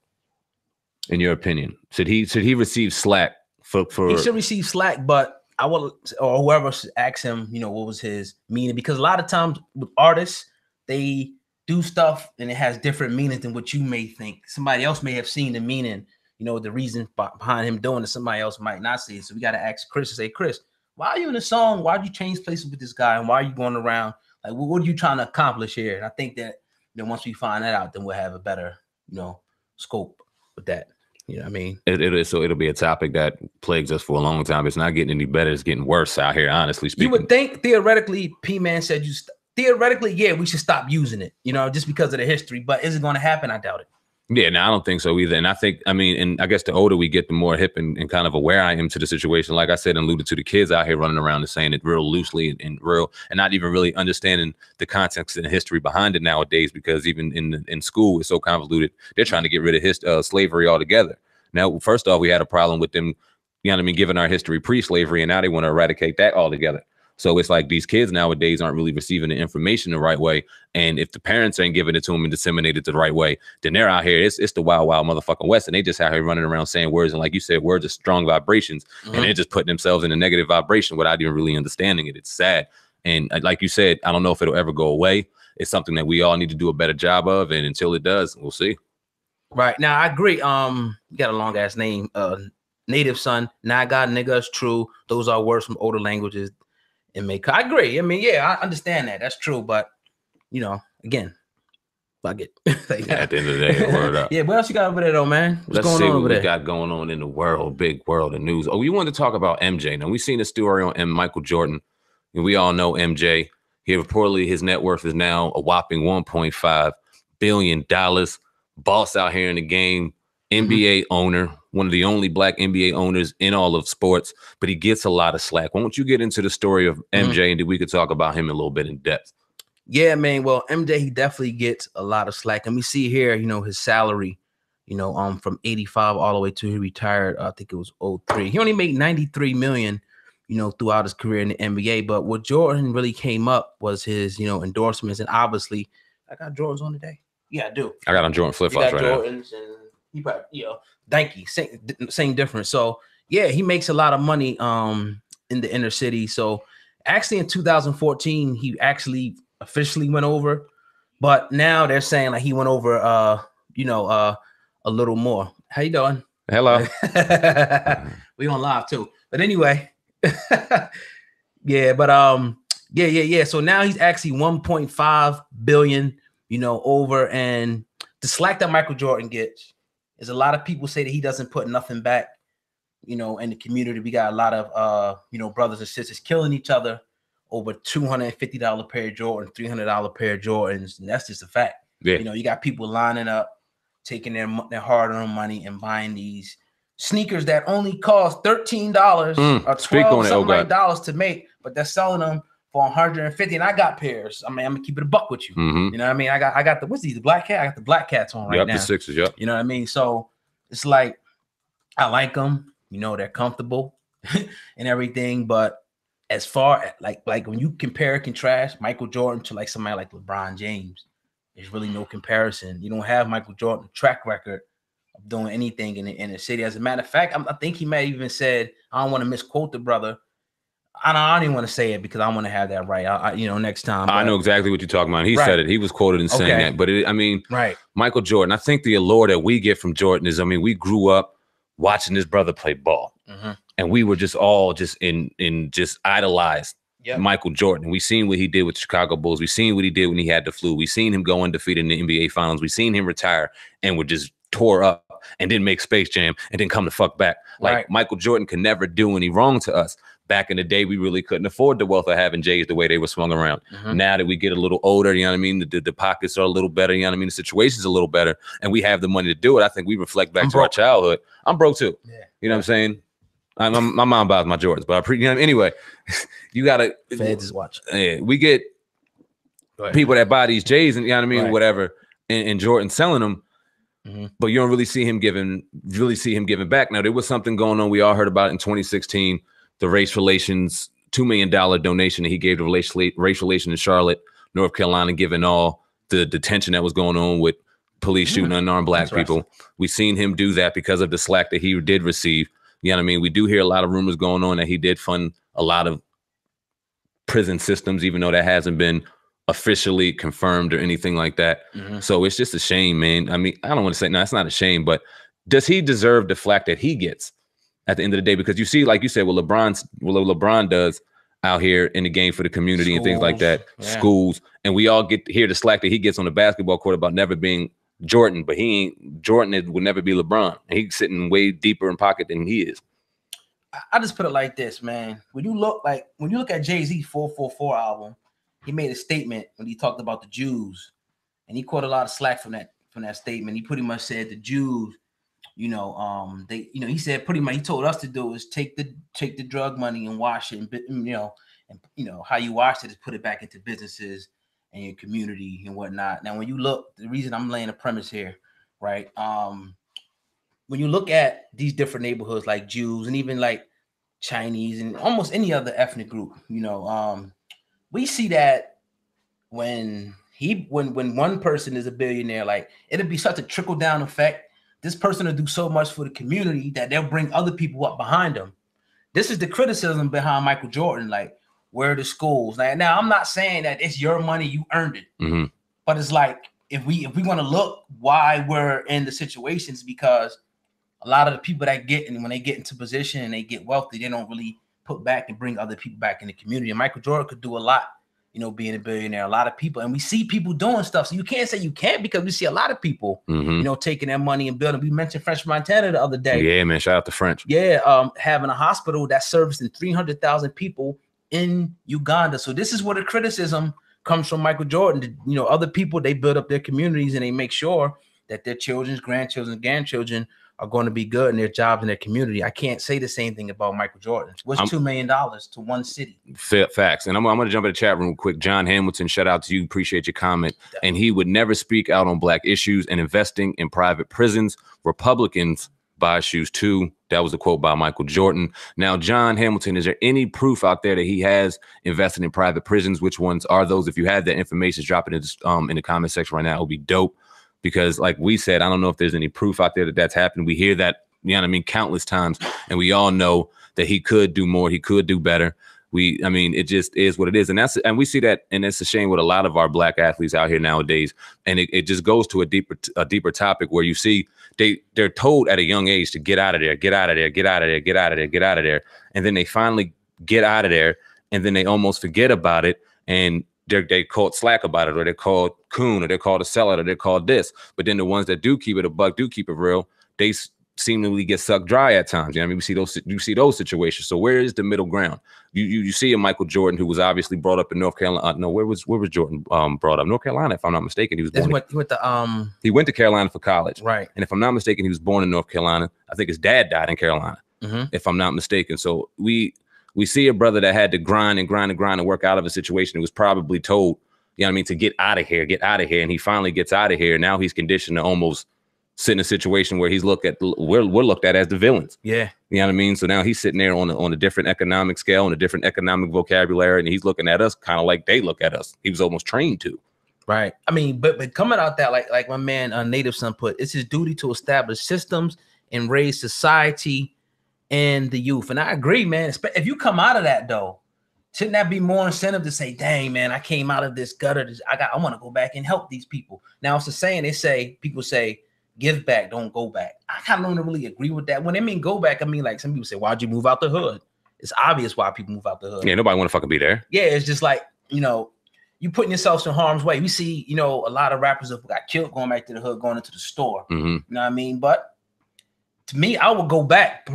In your opinion, should he receive slack for? He should receive slack, but I will, or whoever should ask him, you know, what was his meaning? Because a lot of times with artists, they do stuff and it has different meanings than what you may think. Somebody else may have seen the meaning, you know, the reason behind him doing it. Somebody else might not see it. So we got to ask Chris and say, Chris, why are you in the song? Why'd you change places with this guy? And why are you going around? Like, what are you trying to accomplish here? And I think that, you know, once we find that out, then we'll have a better, you know, scope with that. You know what I mean? It is. So it'll be a topic that plagues us for a long time. It's not getting any better. It's getting worse out here, honestly speaking. You would think theoretically, P-Man said theoretically, yeah, we should stop using it, you know, just because of the history. But is it going to happen? I doubt it. Yeah, no, I don't think so either. And I think, I mean, and I guess the older we get, the more hip and kind of aware I am to the situation. Like I said, and alluded to, the kids out here running around and saying it real loosely and real, and not even really understanding the context and the history behind it nowadays, because even in school, it's so convoluted. They're trying to get rid of slavery altogether. Now, first off, we had a problem with them, you know what I mean, giving our history pre-slavery, and now they want to eradicate that altogether. So it's like these kids nowadays aren't really receiving the information the right way. And if the parents ain't giving it to them and disseminate it the right way, then they're out here. It's the wild, wild motherfucking West. And they just out here running around saying words. And like you said, words are strong vibrations. And they're just putting themselves in a negative vibration without even really understanding it. It's sad. And like you said, I don't know if it'll ever go away. It's something that we all need to do a better job of. And until it does, we'll see. Right. Now, I agree. You got a long ass name. Native son, Naga, nigga, is true. Those are words from older languages. I agree. I mean, yeah, I understand that. That's true. But, you know, again, fuck it. Like, yeah, at the end of the day, word up. Yeah, what else you got over there, though, man? Let's see what we got going on in the world, big world of news. Oh, we wanted to talk about MJ. Now, we've seen a story on Michael Jordan. And we all know MJ. He reportedly, his net worth is now a whopping $1.5 billion. Boss out here in the game. NBA owner, one of the only black NBA owners in all of sports, but he gets a lot of slack. Why don't you get into the story of MJ and then we could talk about him a little bit in depth? Yeah, man. Well, MJ, he definitely gets a lot of slack. And we see here, you know, his salary, you know, from 85 all the way to he retired. I think it was 03. He only made 93 million, you know, throughout his career in the NBA. But what Jordan really came up was his, you know, endorsements. And obviously, I got Jordans on today. Yeah, I do. I got on Jordan flip-flops right now. And he probably, you know, Nike, same difference. So yeah, he makes a lot of money in the inner city. So actually in 2014, he actually officially went over, but now they're saying like he went over you know, a little more. How you doing? Hello. We on live too. But anyway, yeah, but yeah. So now he's actually 1.5 billion, you know, over. And the slack that Michael Jordan gets is a lot of people say that he doesn't put nothing back, you know, in the community. We got a lot of, you know, brothers and sisters killing each other over $250 pair of Jordans, $300 pair of Jordans. And that's just a fact. Yeah. You know, you got people lining up, taking their hard-earned money and buying these sneakers that only cost $13 or $12 dollars to make, but they're selling them for 150. And I got pairs. I mean, I'm gonna keep it a buck with you. You know what I mean? I got the, what's these, the black cat? I got the black cats on right now. The sixes, yep. You know what I mean? So it's like, I like them, you know, they're comfortable and everything. But as far as like when you compare and contrast Michael Jordan to like somebody like LeBron James, there's really no comparison. You don't have Michael Jordan's track record of doing anything in the inner city. As a matter of fact, I think he might even said, I don't want to misquote the brother. I don't even want to say it because I want to have that right. You know, next time. I know exactly what you're talking about. He said it. He was quoted in saying that. But I mean, Michael Jordan, I think the allure that we get from Jordan is, I mean, we grew up watching this brother play ball. And we were just all just idolized Michael Jordan. We seen what he did with the Chicago Bulls. We seen what he did when he had the flu. We seen him go undefeated in the NBA Finals. We seen him retire and were just tore up and didn't make Space Jam and didn't come the fuck back. Like Michael Jordan could never do any wrong to us. Back in the day, we really couldn't afford the wealth of having J's the way they were swung around. Now that we get a little older, you know what I mean? The pockets are a little better, you know what I mean? The situation's a little better, and we have the money to do it. I think we reflect back to our childhood. I'm broke too. You know what I'm saying? My mom buys my Jordans, but you know, anyway, you gotta. Feds is watching. We get people that buy these J's, and you know what I mean, whatever, and Jordan selling them. But you don't really see him giving back. Now there was something going on. We all heard about it in 2016. The race relations $2 million donation that he gave to race relations in Charlotte, North Carolina, giving all the detention that was going on with police shooting unarmed black people. We seen him do that because of the slack that he did receive. You know what I mean? We do hear a lot of rumors going on that he did fund a lot of prison systems, even though that hasn't been officially confirmed or anything like that. So it's just a shame, man. I mean, I don't want to say, no, it's not a shame, but does he deserve the flack that he gets at the end of the day? Because you see, like you said, what LeBron does out here in the game for the community and things like that, schools, and we all get to hear the slack that he gets on the basketball court about never being Jordan, but he ain't Jordan. Will never be LeBron, and he's sitting way deeper in pocket than he is. I just put it like this, man. When you look at Jay-Z 444 album, he made a statement when he talked about the Jews, and he caught a lot of slack from that statement. He pretty much said the Jews, he said pretty much he told us to do is take the drug money and wash it, and how you wash it is put it back into businesses and your community and whatnot. Now, when you look, the reason I'm laying a premise here, right? When you look at these different neighborhoods like Jews and even like Chinese and almost any other ethnic group, we see that when one person is a billionaire, like it'll be such a trickle down effect. This person will do so much for the community that they'll bring other people up behind them. This is the criticism behind Michael Jordan, like where are the schools? Now I'm not saying that it's your money, you earned it, but it's like if we want to look why we're in the situations, because a lot of the people that when they get into position and they get wealthy, they don't really put back and bring other people back in the community. And Michael Jordan could do a lot, being a billionaire, a lot of people, and we see people doing stuff. So you can't say you can't, because we see a lot of people, taking their money and building. We mentioned French Montana the other day. Yeah, man, shout out to French. Yeah, having a hospital that's servicing 300,000 people in Uganda. So this is where the criticism comes from Michael Jordan. Other people, they build up their communities and they make sure that their children's grandchildren are going to be good in their jobs in their community. I can't say the same thing about Michael Jordan. What's $2 million to one city? Facts. And I'm going to jump in the chat room quick. John Hamilton, shout out to you. Appreciate your comment. And he would never speak out on black issues and investing in private prisons. Republicans buy shoes too. That was a quote by Michael Jordan. Now, John Hamilton, is there any proof out there that he has invested in private prisons? Which ones are those? If you have that information, drop it in the comment section right now. It would be dope. Because like we said, I don't know if there's any proof out there that that's happened. We hear that, countless times. And we all know that he could do more. He could do better. It just is what it is. And we see that, and it's a shame with a lot of our black athletes out here nowadays. And it just goes to a deeper topic where you see they're told at a young age to get out of there, get out of there, get out of there, get out of there, get out of there. And then they finally get out of there, and then they almost forget about it. And they're called slack about it, or they're called coon, or they're called a sellout, or they're called this. But then the ones that do keep it a buck, do keep it real, they seemingly get sucked dry at times. We see those situations. So where is the middle ground? You see a Michael Jordan who was obviously brought up in North Carolina. No, where was Jordan brought up? North Carolina, if I'm not mistaken. He went to Carolina for college, right? And if I'm not mistaken, he was born in North Carolina. I think his dad died in Carolina, if I'm not mistaken. So we see a brother that had to grind and work out of a situation. It was probably told, to get out of here, and he finally gets out of here. Now he's conditioned to almost sit in a situation where we're looked at as the villains. Yeah, So now he's sitting there on a different economic scale, on a different economic vocabulary, and he's looking at us kind of like they look at us. He was almost trained to. Right. But coming out that like my man Native Son put, it's his duty to establish systems and raise society and the youth. And I agree, man. If you come out of that though, shouldn't that be more incentive to say, dang, man, I came out of this gutter. I want to go back and help these people. Now it's the saying people say, give back, don't go back. I kind of don't really agree with that. When they mean go back, like some people say, why'd you move out the hood? It's obvious why people move out the hood. Yeah, nobody want to fucking be there. Yeah, it's just like, you putting yourself in harm's way. We see, a lot of rappers have got killed going back to the hood, going into the store. You know what I mean? But to me, I would go back.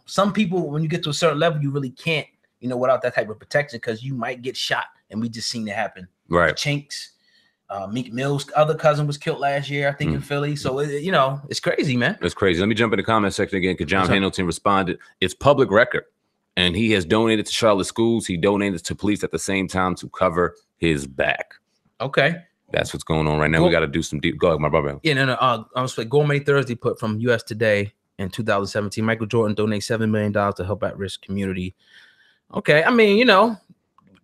Some people, when you get to a certain level, you really can't, without that type of protection, because you might get shot. And we just seen it happen. Right. Chinks, Meek Mill's other cousin was killed last year, I think, in Philly. So, it's crazy, man. It's crazy. Let me jump in the comment section again, because John Hamilton responded. It's public record. And he has donated to Charlotte schools. He donated to police at the same time to cover his back. Okay. That's what's going on right now. We got to do some deep. Go ahead, my brother. Yeah, no. I was like Gourmet Thursday put from US Today in 2017. Michael Jordan donates $7 million to help at-risk community. Okay,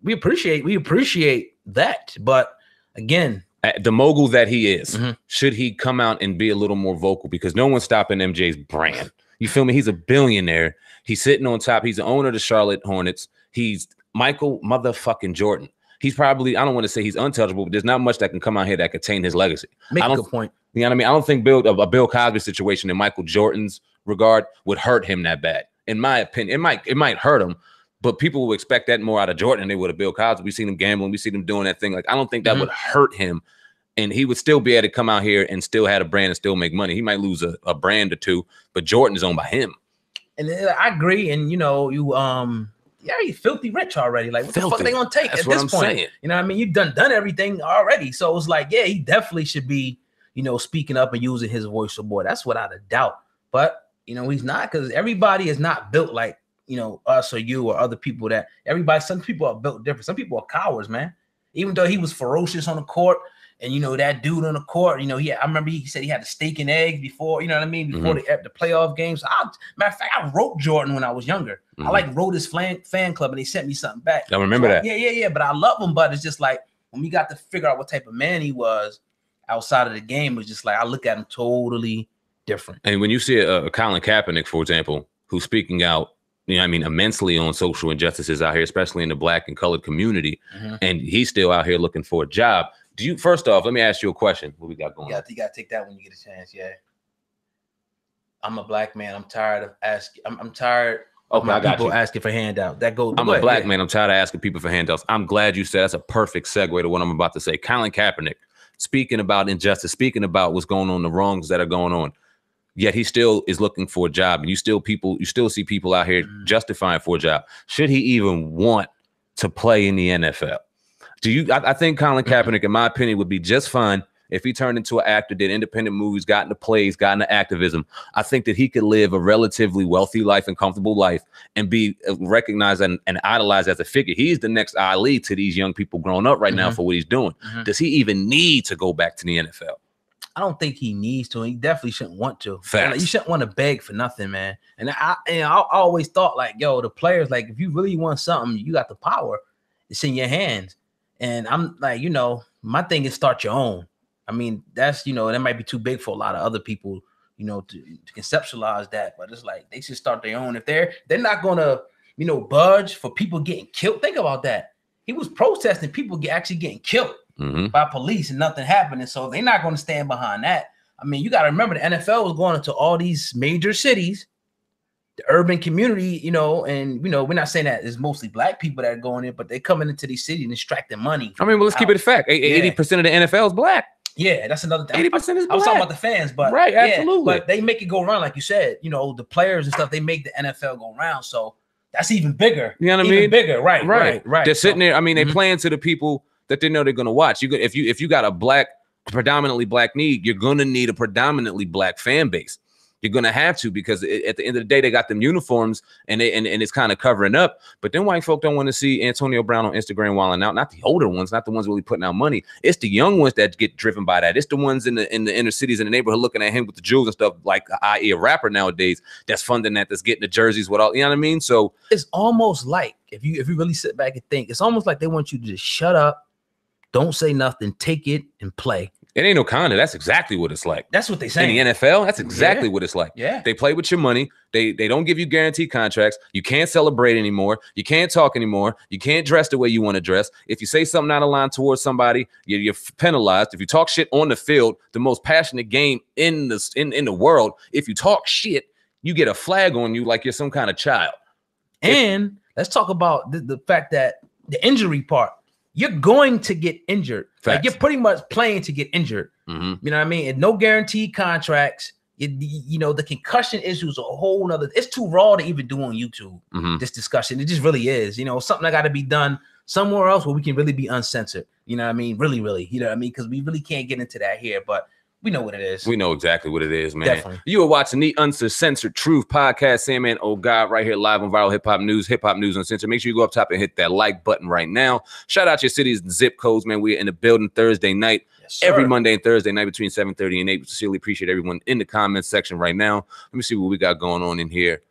we appreciate that. But again, the mogul that he is, should he come out and be a little more vocal? Because no one's stopping MJ's brand. You feel me? He's a billionaire. He's sitting on top. He's the owner of the Charlotte Hornets. He's Michael motherfucking Jordan. He's probably, I don't want to say he's untouchable, but there's not much that can come out here that could taint his legacy. Make a good point. You know what I mean? I don't think a Bill Cosby situation in Michael Jordan's regard would hurt him that bad. In my opinion, it might hurt him, but people will expect that more out of Jordan than they would of Bill Cosby. We've seen him gambling. We see him doing that thing. Like, I don't think that would hurt him. And he would still be able to come out here and still have a brand and still make money. He might lose a brand or two, but Jordan is owned by him. And I agree. And, you know, you're filthy rich already. Like, what the fuck are they going to take at this point? Saying. You know what I mean? You've done everything already. So it's like, yeah, he definitely should be, you know, speaking up and using his voice for boy. That's without a doubt. But, you know, he's not, because everybody is not built like, you know, us or you or other people that some people are built different. Some people are cowards, man. Even though he was ferocious on the court. And, you know, that dude on the court, you know, I remember he said he had a steak and eggs before, you know what I mean? Before the playoff games. Matter of fact, I wrote Jordan when I was younger. I wrote his fan club and they sent me something back. I remember that. Yeah. But I love him. But it's just like when we got to figure out what type of man he was outside of the game, it was just like I look at him totally different. And when you see a Colin Kaepernick, for example, who's speaking out, you know, I mean, immensely on social injustices out here, especially in the Black and colored community, and he's still out here looking for a job. First off, let me ask you a question. What we got going on? You got to take that when you get a chance. Yeah. I'm a Black man. I'm tired of asking. I'm tired of people asking for handouts. I'm a Black man. I'm tired of asking people for handouts. I'm glad you said that's a perfect segue to what I'm about to say. Colin Kaepernick, speaking about injustice, speaking about what's going on, the wrongs that are going on. Yet he still is looking for a job. And you still see people out here justifying for a job. Should he even want to play in the NFL? I think Colin Kaepernick, in my opinion, would be just fine if he turned into an actor, did independent movies, got into plays, got into activism. I think that he could live a relatively wealthy life and comfortable life and be recognized and idolized as a figure. He's the next Ali to these young people growing up right now for what he's doing. Does he even need to go back to the NFL? I don't think he needs to. He definitely shouldn't want to. Facts. Like, you shouldn't want to beg for nothing, man. And I always thought, like, yo, the players, like, if you really want something, you got the power. It's in your hands. And I'm like, you know, my thing is start your own. I mean, that's, you know, that might be too big for a lot of other people, you know, to conceptualize that. But it's like they should start their own. If they're not going to, you know, budge for people getting killed. Think about that. He was protesting people actually getting killed by police and nothing happening. So they're not going to stand behind that. I mean, you got to remember the NFL was going into all these major cities, the urban community, you know, and, you know, we're not saying that it's mostly Black people that are going in, but they're coming into these cities and extracting money. I mean, well, let's keep it a fact. 80% of the NFL is Black. Yeah, that's another thing. 80% is Black. I was talking about the fans, but right, absolutely. But they make it go around, like you said, you know, the players and stuff, they make the NFL go around. So that's even bigger. You know what I mean? Even bigger, right. They're sitting there. I mean, they playing to the people that they know they're going to watch. If you got a predominantly Black need, you're going to need a predominantly Black fan base. You're going to have to, because at the end of the day, they got them uniforms and it's kind of covering up. But then white folk don't want to see Antonio Brown on Instagram wilding out. Not the older ones, not the ones really putting out money. It's the young ones that get driven by that. It's the ones in the inner cities, in the neighborhood, looking at him with the jewels and stuff, like i.e. a rapper nowadays that's funding that's getting the jerseys with all, you know what I mean? So it's almost like, if you really sit back and think, it's almost like they want you to just shut up, don't say nothing, take it and play. It ain't no kind of. That's exactly what it's like. That's what they say. In the NFL, that's exactly what it's like. Yeah. They play with your money. They don't give you guaranteed contracts. You can't celebrate anymore. You can't talk anymore. You can't dress the way you want to dress. If you say something out of line towards somebody, you're penalized. If you talk shit on the field, the most passionate game in the world, if you talk shit, you get a flag on you like you're some kind of child. And let's talk about the fact that the injury part. You're going to get injured. Facts. Like, you're pretty much playing to get injured. You know what I mean? And no guaranteed contracts. You know, the concussion issue is a whole nother. It's too raw to even do on YouTube. This discussion, it just really is. You know, something that got to be done somewhere else where we can really be uncensored. You know what I mean? Really. You know what I mean? Because we really can't get into that here. But we know what it is. We know exactly what it is, man. Definitely. You are watching the Uncensored Truth podcast. Sandman, oh God, right here live on Viral Hip Hop News Uncensored. Make sure you go up top and hit that like button right now. Shout out your cities and zip codes, man. We're in the building Thursday night. Yes, every Monday and Thursday night between 7:30 and 8. We sincerely appreciate everyone in the comments section right now. Let me see what we got going on in here.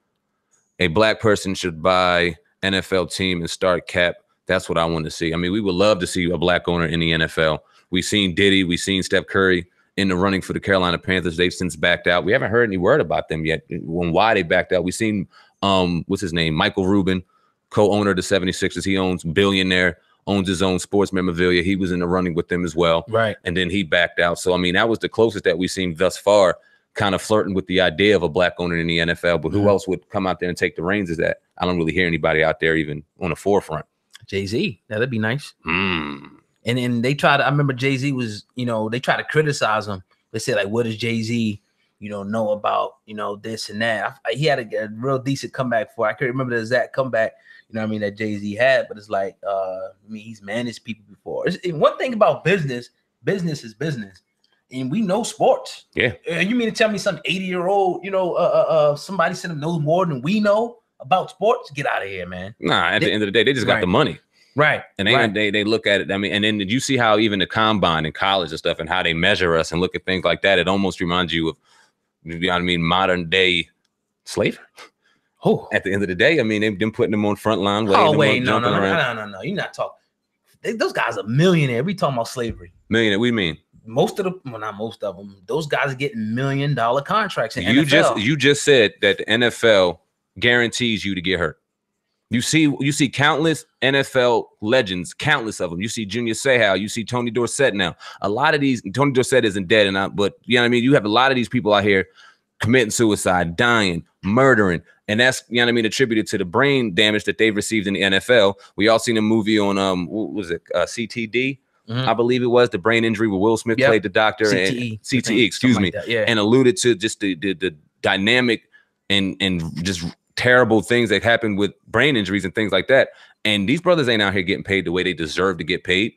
A Black person should buy NFL team and start cap That's what I want to see. I mean, we would love to see a black owner in the NFL. We've seen Diddy. We've seen Steph Curry in the running for the Carolina Panthers. They've since backed out. We haven't heard any word about them yet on why they backed out. We've seen, what's his name? Michael Rubin, co-owner of the 76ers. He owns billionaire, owns his own sports memorabilia. He was in the running with them as well. Right. And then he backed out. So, I mean, that was the closest that we've seen thus far, kind of flirting with the idea of a black owner in the NFL. But who else would come out there and take the reins of that? I don't really hear anybody out there even on the forefront. Jay-Z. Now, that'd be nice. And then they tried to, I remember Jay-Z was, you know, they tried to criticize him. They said, like, what does Jay-Z, you know about, you know, this and that. He had a real decent comeback for, I can't remember the exact comeback, you know what I mean, that Jay-Z had, but it's like, I mean, he's managed people before. One thing about business is business. And we know sports. Yeah. You mean to tell me some 80-year-old, you know, somebody said knows more than we know about sports? Get out of here, man. Nah, at the end of the day, they just got the money. Right. And they look at it. I mean, and then did you see how even the combine in college and stuff and how they measure us and look at things like that? It almost reminds you of, you know what I mean, modern day slavery. Oh, at the end of the day, I mean, they've been putting them on front line. Oh, wait, no. You're not talking. Those guys are millionaire. We talking about slavery. Millionaire, what do you mean? Not most of them. Those guys are getting $1 million contracts in NFL. NFL. You just said that the NFL guarantees you to get hurt. You see countless NFL legends, countless of them. You see Junior Seau, you see Tony Dorsett now. A lot of these, Tony Dorsett isn't dead, but you know what I mean? You have a lot of these people out here committing suicide, dying, murdering, and that's, you know what I mean, attributed to the brain damage that they've received in the NFL. We all seen a movie on what was it, CTD? I believe it was, the brain injury where Will Smith played the doctor. CTE, excuse me, like and alluded to just the dynamic and just terrible things that happen with brain injuries and things like that. And these brothers ain't out here getting paid the way they deserve to get paid.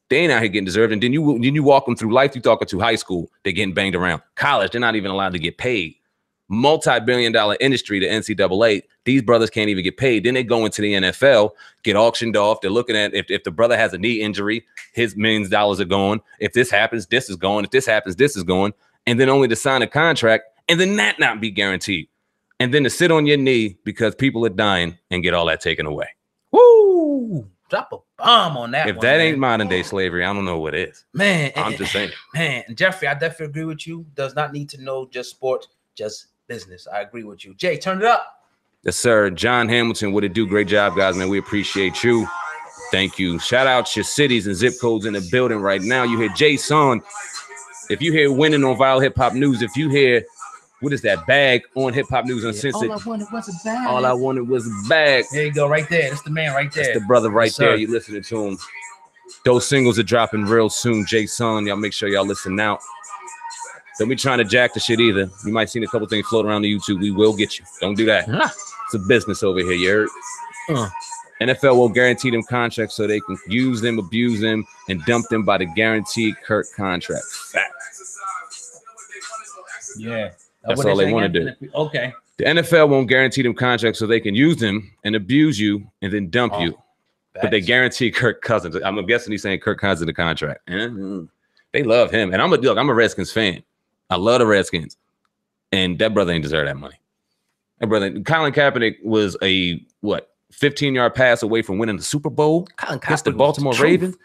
They ain't out here getting deserved. And then you walk them through life. You talking to high school, they're getting banged around. College, they're not even allowed to get paid. Multi-billion-dollar industry, the NCAA, these brothers can't even get paid. Then they go into the NFL, get auctioned off. They're looking at if the brother has a knee injury, his millions of dollars are going. If this happens, this is going. If this happens, this is going. And then only to sign a contract and then that not be guaranteed. And then to sit on your knee because people are dying and get all that taken away. Woo! Drop a bomb on that. If that ain't modern day slavery, I don't know what is. Man, I'm just saying. Man, Jeffrey, I definitely agree with you. Does not need to know just sports, just business. I agree with you. Jay, turn it up. Yes, sir. John Hamilton, what it do? Great job, guys, man. We appreciate you. Thank you. Shout out your cities and zip codes in the building right now. You hear Jason. If you hear winning on Viral Hip Hop News, if you hear what is that bag on Hip Hop News Uncensored? All I wanted was a bag. All I wanted was a bag. There you go, right there. That's the man right there. That's the brother right there. You listening to him. Those singles are dropping real soon. Jason, y'all make sure y'all listen out. Don't be trying to jack the shit either. You might seen a couple things floating around the YouTube. We will get you. Don't do that. It's a business over here. You heard? NFL will guarantee them contracts so they can use them, abuse them, and dump them by the guaranteed Kirk contract. Fact. Yeah. That's all they want to do. Okay. The NFL won't guarantee them contracts so they can use them and abuse you and then dump you. But they guarantee Kirk Cousins. I'm guessing he's saying Kirk Cousins the contract. They love him. And I'm a Redskins fan. I love the Redskins. And that brother ain't deserve that money. That brother, Colin Kaepernick was a 15-yard pass away from winning the Super Bowl against the Baltimore Ravens.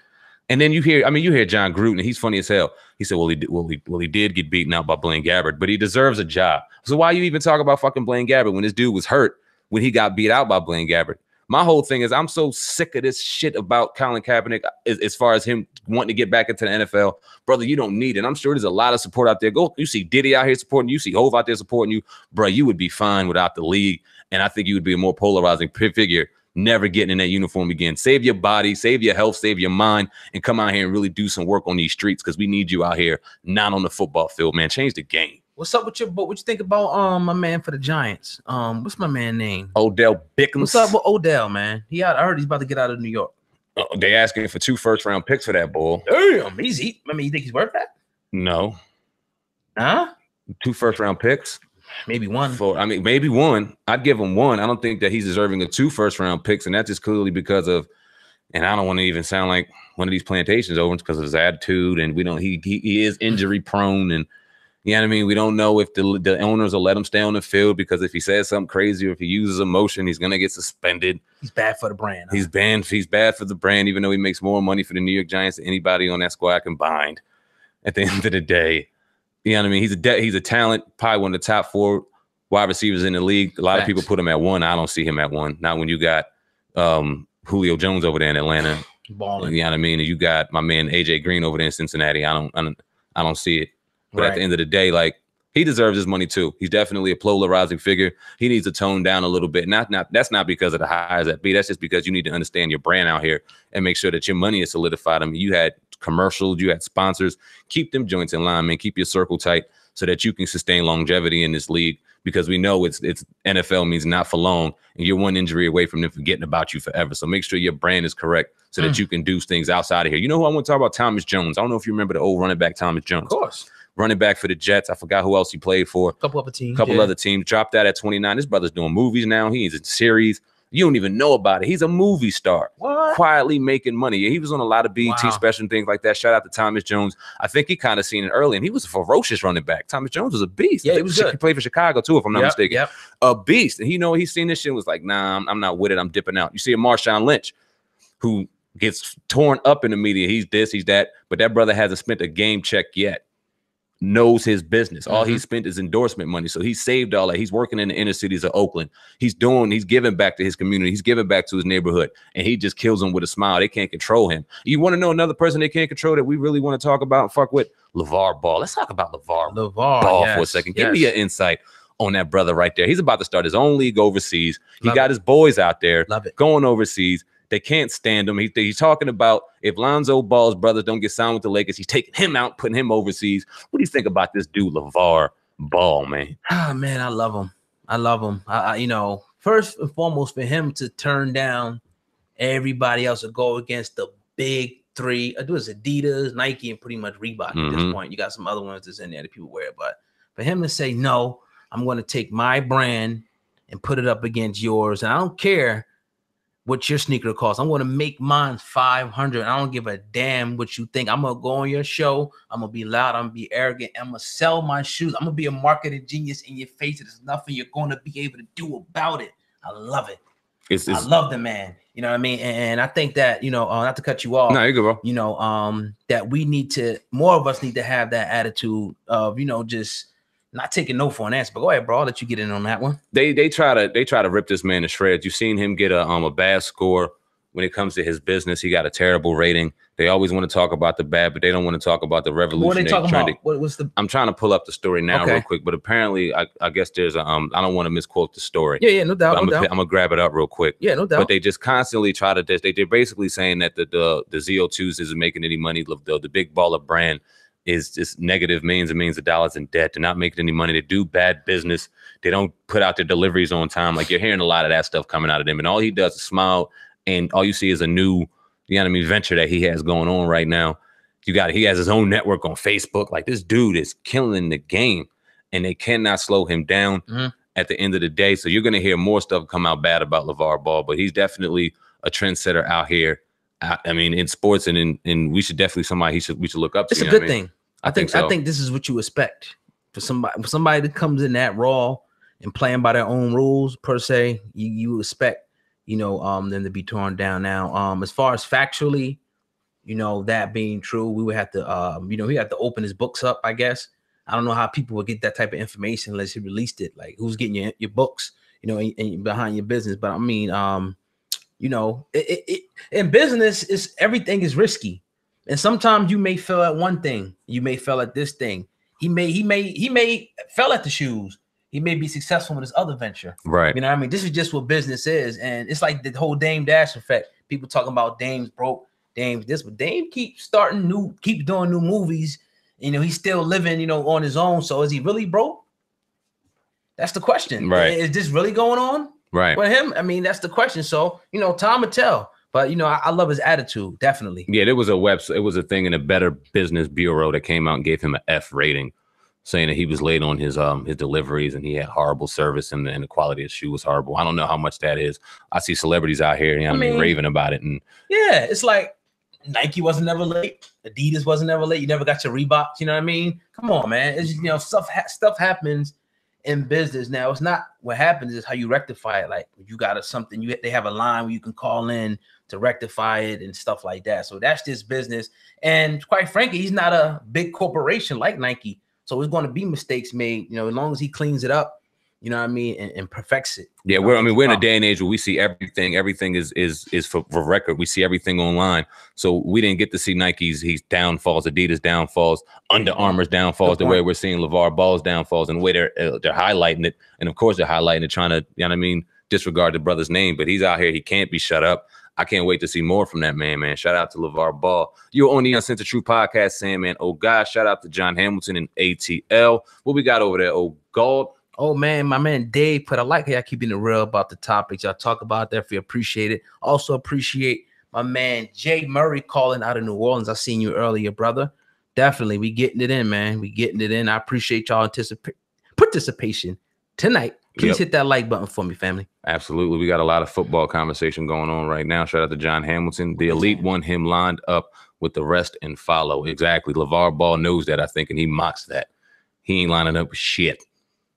And then you hear John Gruden, and he's funny as hell. He said, he did get beaten out by Blaine Gabbert, but he deserves a job. So why you even talk about fucking Blaine Gabbert when this dude was hurt when he got beat out by Blaine Gabbert? My whole thing is I'm so sick of this shit about Colin Kaepernick as far as him wanting to get back into the NFL. Brother, you don't need it. I'm sure there's a lot of support out there. You see Diddy out here supporting you. You see Hov out there supporting you. Bro, you would be fine without the league. And I think you would be a more polarizing figure never getting in that uniform again. Save your body, save your health, save your mind, and come out here and really do some work on these streets because we need you out here, not on the football field, man. Change the game. What's up with what you think about my man for the Giants? What's my man name? Odell Beckham. What's up with Odell, man? I heard he's about to get out of New York. They asking for 2 first-round picks for that bull. Damn, you think he's worth that? No. Huh? 2 first-round picks? Maybe one. Maybe one. I'd give him one. I don't think that he's deserving of 2 first-round picks, and that's just clearly because of, and I don't want to even sound like one of these plantations owners because of his attitude, and he is injury-prone, and You know what I mean? We don't know if the owners will let him stay on the field, because if he says something crazy or if he uses emotion, he's gonna get suspended. He's bad for the brand. Huh? He's bad for the brand, even though he makes more money for the New York Giants than anybody on that squad combined. At the end of the day, you know what I mean? He's a talent, probably one of the top 4 wide receivers in the league. A lot of people put him at 1. I don't see him at 1. Not when you got Julio Jones over there in Atlanta. Balling. You know what I mean? And you got my man AJ Green over there in Cincinnati. I don't see it. But at the end of the day, like, he deserves his money too. He's definitely a polarizing figure. He needs to tone down a little bit. That's not because of the highs that be. That's just because you need to understand your brand out here and make sure that your money is solidified. I mean, you had commercials, you had sponsors. Keep them joints in line, man. Keep your circle tight so that you can sustain longevity in this league, because we know it's NFL means not for long, and you're one injury away from them forgetting about you forever. So make sure your brand is correct so that you can do things outside of here. You know who I want to talk about? Thomas Jones. I don't know if you remember the old running back Thomas Jones. Of course. Running back for the Jets. I forgot who else he played for. A couple other teams. Dropped that at 29. This brother's doing movies now. He's in series. You don't even know about it. He's a movie star. What? Quietly making money. Yeah, he was on a lot of BET special and things like that. Shout out to Thomas Jones. I think he kind of seen it early, and he was a ferocious running back. Thomas Jones was a beast. Yeah, he was good. He played for Chicago too, if I'm not mistaken. Yep. A beast. And he's seen this shit and was like, nah, I'm not with it. I'm dipping out. You see a Marshawn Lynch who gets torn up in the media. He's this, he's that. But that brother hasn't spent a game check yet. Knows his business. All he spent is endorsement money. So he saved all that. He's working in the inner cities of Oakland. He's giving back to his community. He's giving back to his neighborhood. And he just kills them with a smile. They can't control him. You want to know another person they can't control that we really want to talk about and fuck with? LaVar Ball. Let's talk about LaVar Ball for a second. Give me an insight on that brother right there. He's about to start his own league overseas. He got his boys out there going overseas. They can't stand him. He's talking about if Lonzo Ball's brothers don't get signed with the Lakers, he's taking him out, putting him overseas. What do you think about this dude, LaVar Ball, man? Ah, man, I love him. I love him. You know, first and foremost, for him to turn down everybody else to go against the big 3. It was Adidas, Nike, and pretty much Reebok at this point. You got some other ones that's in there that people wear, but for him to say, no, I'm going to take my brand and put it up against yours, and I don't care what your sneaker costs. I'm going to make mine $500. I don't give a damn what you think. I'm going to go on your show. I'm going to be loud. I'm going to be arrogant. I'm going to sell my shoes. I'm going to be a marketing genius in your face. There's nothing you're going to be able to do about it. I love it. I love the man. You know what I mean? And I think that, you know, not to cut you off. No, you go, bro. You know, that more of us need to have that attitude of, you know, just not taking no for an answer. But go ahead, bro. I'll let you get in on that one. They try to rip this man to shreds. You've seen him get a bad score when it comes to his business. He got a terrible rating. They always want to talk about the bad, but they don't want to talk about the revolution. What are they talking about? I'm trying to pull up the story now real quick, but apparently I guess there's I don't want to misquote the story. Yeah, no doubt. I'm gonna grab it up real quick. Yeah, no doubt. But they just constantly try to they're basically saying that the ZO2s isn't making any money. The big baller brand is just negative millions and millions of dollars in debt. They're not making any money. They do bad business. They don't put out their deliveries on time. Like, you're hearing a lot of that stuff coming out of them. And all he does is smile. And all you see is a new, you know what I mean, venture that he has going on right now. He has his own network on Facebook. Like, this dude is killing the game, and they cannot slow him down at the end of the day. So you're going to hear more stuff come out bad about LaVar Ball, but he's definitely a trendsetter out here. I mean, in sports, and we should definitely we should look up to. It's a good thing. I think this is what you expect for somebody that comes in that raw and playing by their own rules per se. You expect, you know, them to be torn down. Now, as far as factually, you know, that being true, we would have to, you know, he had to open his books up, I guess. I don't know how people would get that type of information unless he released it. Like, who's getting your books, you know, and behind your business. But I mean, you know, in business, everything is risky, and sometimes you may fail at one thing, you may fail at this thing. He may fail at the shoes. He may be successful in his other venture, right? You know what I mean? This is just what business is, and it's like the whole Dame Dash effect. People talking about Dame's broke, Dame's this, but Dame keeps doing new movies. You know, he's still living, you know, on his own. So is he really broke? That's the question. Right? Is this really going on? Right. For him, I mean, that's the question. So, you know, time will tell. But, you know, I love his attitude, definitely. Yeah, there was it was a thing in the Better Business Bureau that came out and gave him an F rating, saying that he was late on his deliveries and he had horrible service and the quality of the shoe was horrible. I don't know how much that is. I see celebrities out here, you know, I mean, raving about it. And yeah, it's like, Nike wasn't never late. Adidas wasn't never late. You never got your Reeboks. You know what I mean? Come on, man. It's just, you know, stuff happens in business. Now, it's not what happens is how you rectify it. Like you got something, they have a line where you can call in to rectify it and stuff like that. So that's just business. And quite frankly, he's not a big corporation like Nike. So there's going to be mistakes made, you know, as long as he cleans it up, you know what I mean, and perfects it. Yeah, we're in a day and age where we see everything. Everything is for record. We see everything online. So we didn't get to see Nike's downfalls, Adidas downfalls, Under Armour's downfalls, the way we're seeing LaVar Ball's downfalls, and the way they're highlighting it. And of course they're highlighting it, trying to, you know what I mean, disregard the brother's name. But he's out here. He can't be shut up. I can't wait to see more from that man. Shout out to LaVar Ball. You're on the Uncensored Truth podcast saying, man, oh God, shout out to John Hamilton and ATL. What we got over there, oh God? Oh man, my man Dave put, I like how y'all keeping it real about the topics y'all talk about. Therefore, appreciate it. Also appreciate my man Jay Murray calling out of New Orleans. I seen you earlier, brother. Definitely, we getting it in, man. We getting it in. I appreciate y'all participation tonight. Please hit that like button for me, family. Absolutely. We got a lot of football conversation going on right now. Shout out to John Hamilton. The elite won him lined up with the rest and follow. Exactly. LaVar Ball knows that, I think, and he mocks that. He ain't lining up with shit.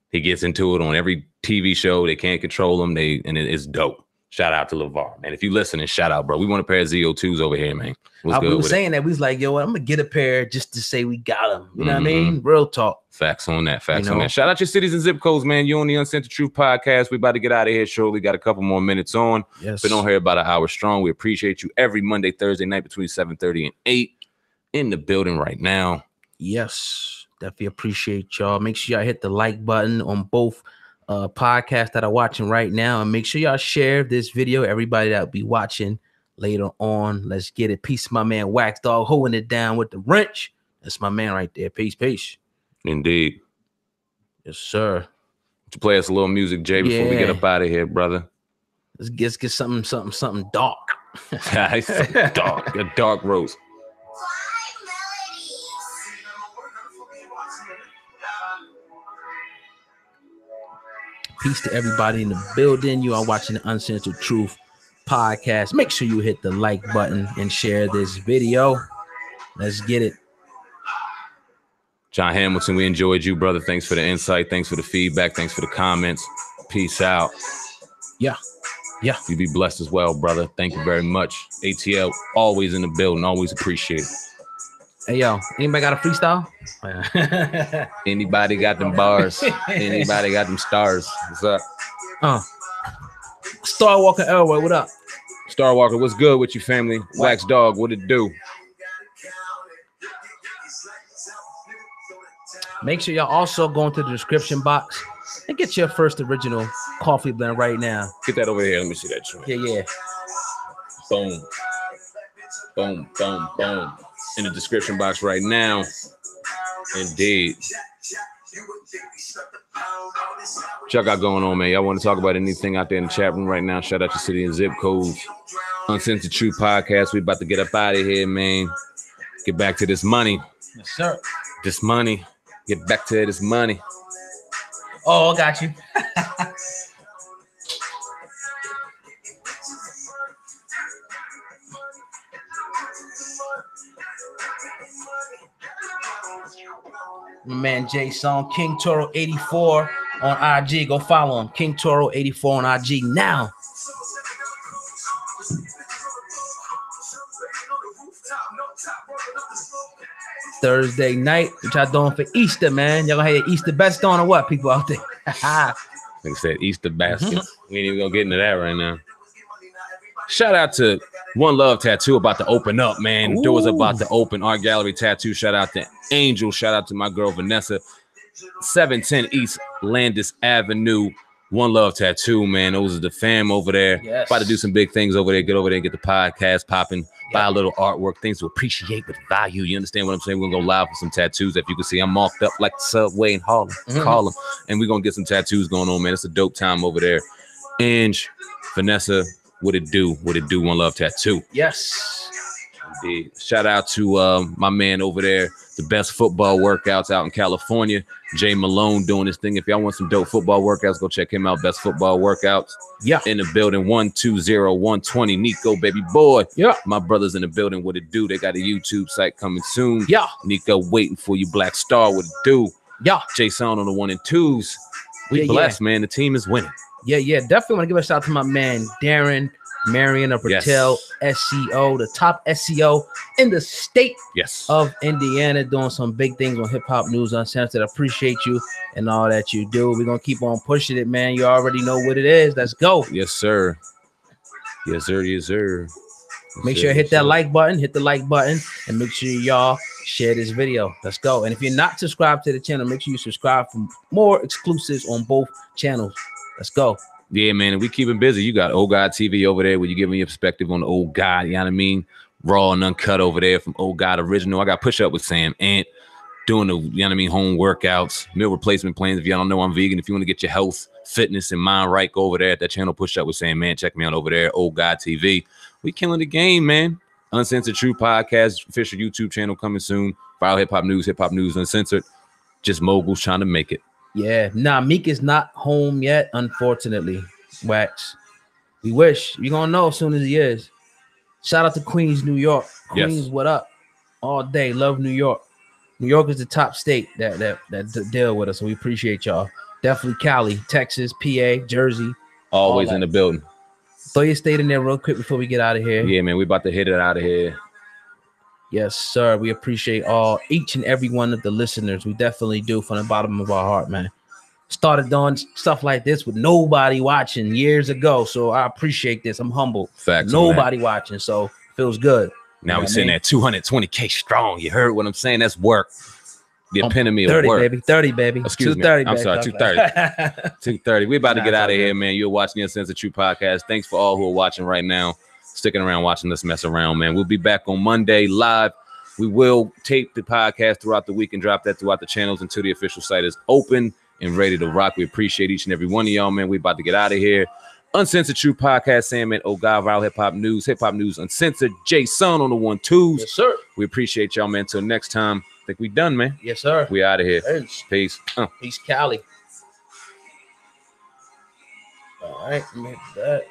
He gets into it on every TV show. They can't control him. And it's dope. Shout out to LaVar, man. If you listening, shout out, bro. We want a pair of ZO2s over here, man. What's good? We were saying that. We was like, yo, I'm gonna get a pair just to say we got them. You know what I mean? Real talk. Facts on that. Facts on that. Shout out your cities and zip codes, man. You're on the Uncensored Truth podcast. We about to get out of here shortly. Got a couple more minutes on. Yes. Been on here about an hour strong. We appreciate you every Monday, Thursday night between 7:30 and 8 in the building right now. Yes. Definitely appreciate y'all. Make sure y'all hit the like button on both podcasts that are watching right now, and make sure y'all share this video. Everybody that will be watching later on. Let's get it. Peace, my man Wax Dog holding it down with the wrench. That's my man right there. Peace. Indeed. Yes, sir. To play us a little music, Jay, before we get up out of here, brother. Let's get something dark. Dark, a dark roast. Peace to everybody in the building. You are watching the Uncensored Truth podcast. Make sure you hit the like button and share this video. Let's get it. John Hamilton, we enjoyed you, brother. Thanks for the insight. Thanks for the feedback. Thanks for the comments. Peace out. Yeah. You be blessed as well, brother. Thank you very much. ATL, always in the building. Always appreciate it. Hey, yo, anybody got a freestyle? Anybody got them bars? Anybody got them stars? What's up? Star Walker Elroy, what up? Star Walker, what's good with you, family? Wax Dog, what it do? Make sure y'all also go into the description box and get your first original coffee blend right now. Get that over here. Let me see that joint. Yeah. Boom. Boom, boom, boom. In the description box right now. Indeed. What y'all got going on, man? Y'all want to talk about anything out there in the chat room right now? Shout out your city and zip codes. Uncensored Truth podcast. We about to get up out of here, man. Get back to this money. Yes, sir. This money. Get back to this money. Oh, I got you. My man Jay Song, King Toro 84 on IG. Go follow him. King Toro 84 on IG now. Thursday night. What y'all doing for Easter, man? Y'all gonna have your Easter best on or what, people out there? Like I said, Easter basket. We ain't even gonna get into that right now. Shout out to One Love Tattoo about to open up, man. Doors about to open. Art Gallery Tattoo. Shout out to Angel. Shout out to my girl Vanessa. 710 East Landis Avenue. One Love Tattoo, man. Those are the fam over there. Yes. About to do some big things over there. Get over there and get the podcast popping. Buy a little artwork, things to appreciate with value. You understand what I'm saying? We're gonna go live for some tattoos. If you can see, I'm marked up like the subway in Harlem. Call them, and we're gonna get some tattoos going on, man. It's a dope time over there. Ange, Vanessa, what it do? What it do? One Love Tattoo. Yes. Indeed. Shout out to my man over there, the best football workouts out in California. Jay Malone doing his thing. If y'all want some dope football workouts, go check him out. Best football workouts. Yeah. In the building, 120-120. Nico, baby boy. Yeah. My brother's in the building. What it do? They got a YouTube site coming soon. Yeah. Nico waiting for you. Black Star, what it do? Yeah. Jason on the 1 and 2s. We blessed, man. The team is winning. Yeah. Definitely want to give a shout out to my man, Darren Marion of Patel SEO, the top SEO in the state of Indiana, doing some big things on Hip Hop News Uncensored. I appreciate you and all that you do. We're going to keep on pushing it, man. You already know what it is. Let's go. Yes, sir. Yes, sir. Yes, sir. Make sure you hit that like button, and make sure y'all share this video. Let's go. And if you're not subscribed to the channel, make sure you subscribe for more exclusives on both channels. Let's go. Yeah, man, and we keep it busy. You got Old God TV over there where you giving your perspective on the Old God, you know what I mean? Raw and uncut over there from Old God Original. I got Push Up with Sam Ant doing the, you know what I mean, home workouts, meal replacement plans. If y'all don't know, I'm vegan. If you want to get your health, fitness, and mind right, go over there at that channel, Push Up with Sam Ant. Check me out over there, Old God TV. We killing the game, man. Uncensored True Podcast, official YouTube channel coming soon. File Hip Hop News Uncensored. Just moguls trying to make it. Yeah, nah, Meek is not home yet, unfortunately. Wax. We wish. You're gonna know as soon as he is. Shout out to Queens, New York. Queens, what up? All day. Love New York. New York is the top state that deal with us, so we appreciate y'all. Definitely Cali, Texas, PA, Jersey. Always in the building. Throw your state in there real quick before we get out of here. Yeah, man, we about to hit it out of here. Yes, sir. We appreciate each and every one of the listeners. We definitely do from the bottom of our heart, man. Started doing stuff like this with nobody watching years ago. So I appreciate this. I'm humbled. Facts. Nobody watching. So feels good. Now we're sitting at 220K strong. You heard what I'm saying? That's work. The epitome of 30, work. baby. 30, baby. Excuse 230, me. I'm sorry, 230. 230. We're about to get out of here, man. You're watching the Uncensored True Podcast. Thanks for all who are watching right now. Sticking around, watching us mess around, man. We'll be back on Monday live. We will tape the podcast throughout the week and drop that throughout the channels until the official site is open and ready to rock. We appreciate each and every one of y'all, man. We about to get out of here. Uncensored True Podcast, Sam and Old God, Viral Hip Hop News Uncensored, Jason on the 1-2s. Yes, sir. We appreciate y'all, man. Until next time, I think we done, man. Yes, sir. We out of here. Peace. Peace. Peace, Cali. All right, make that.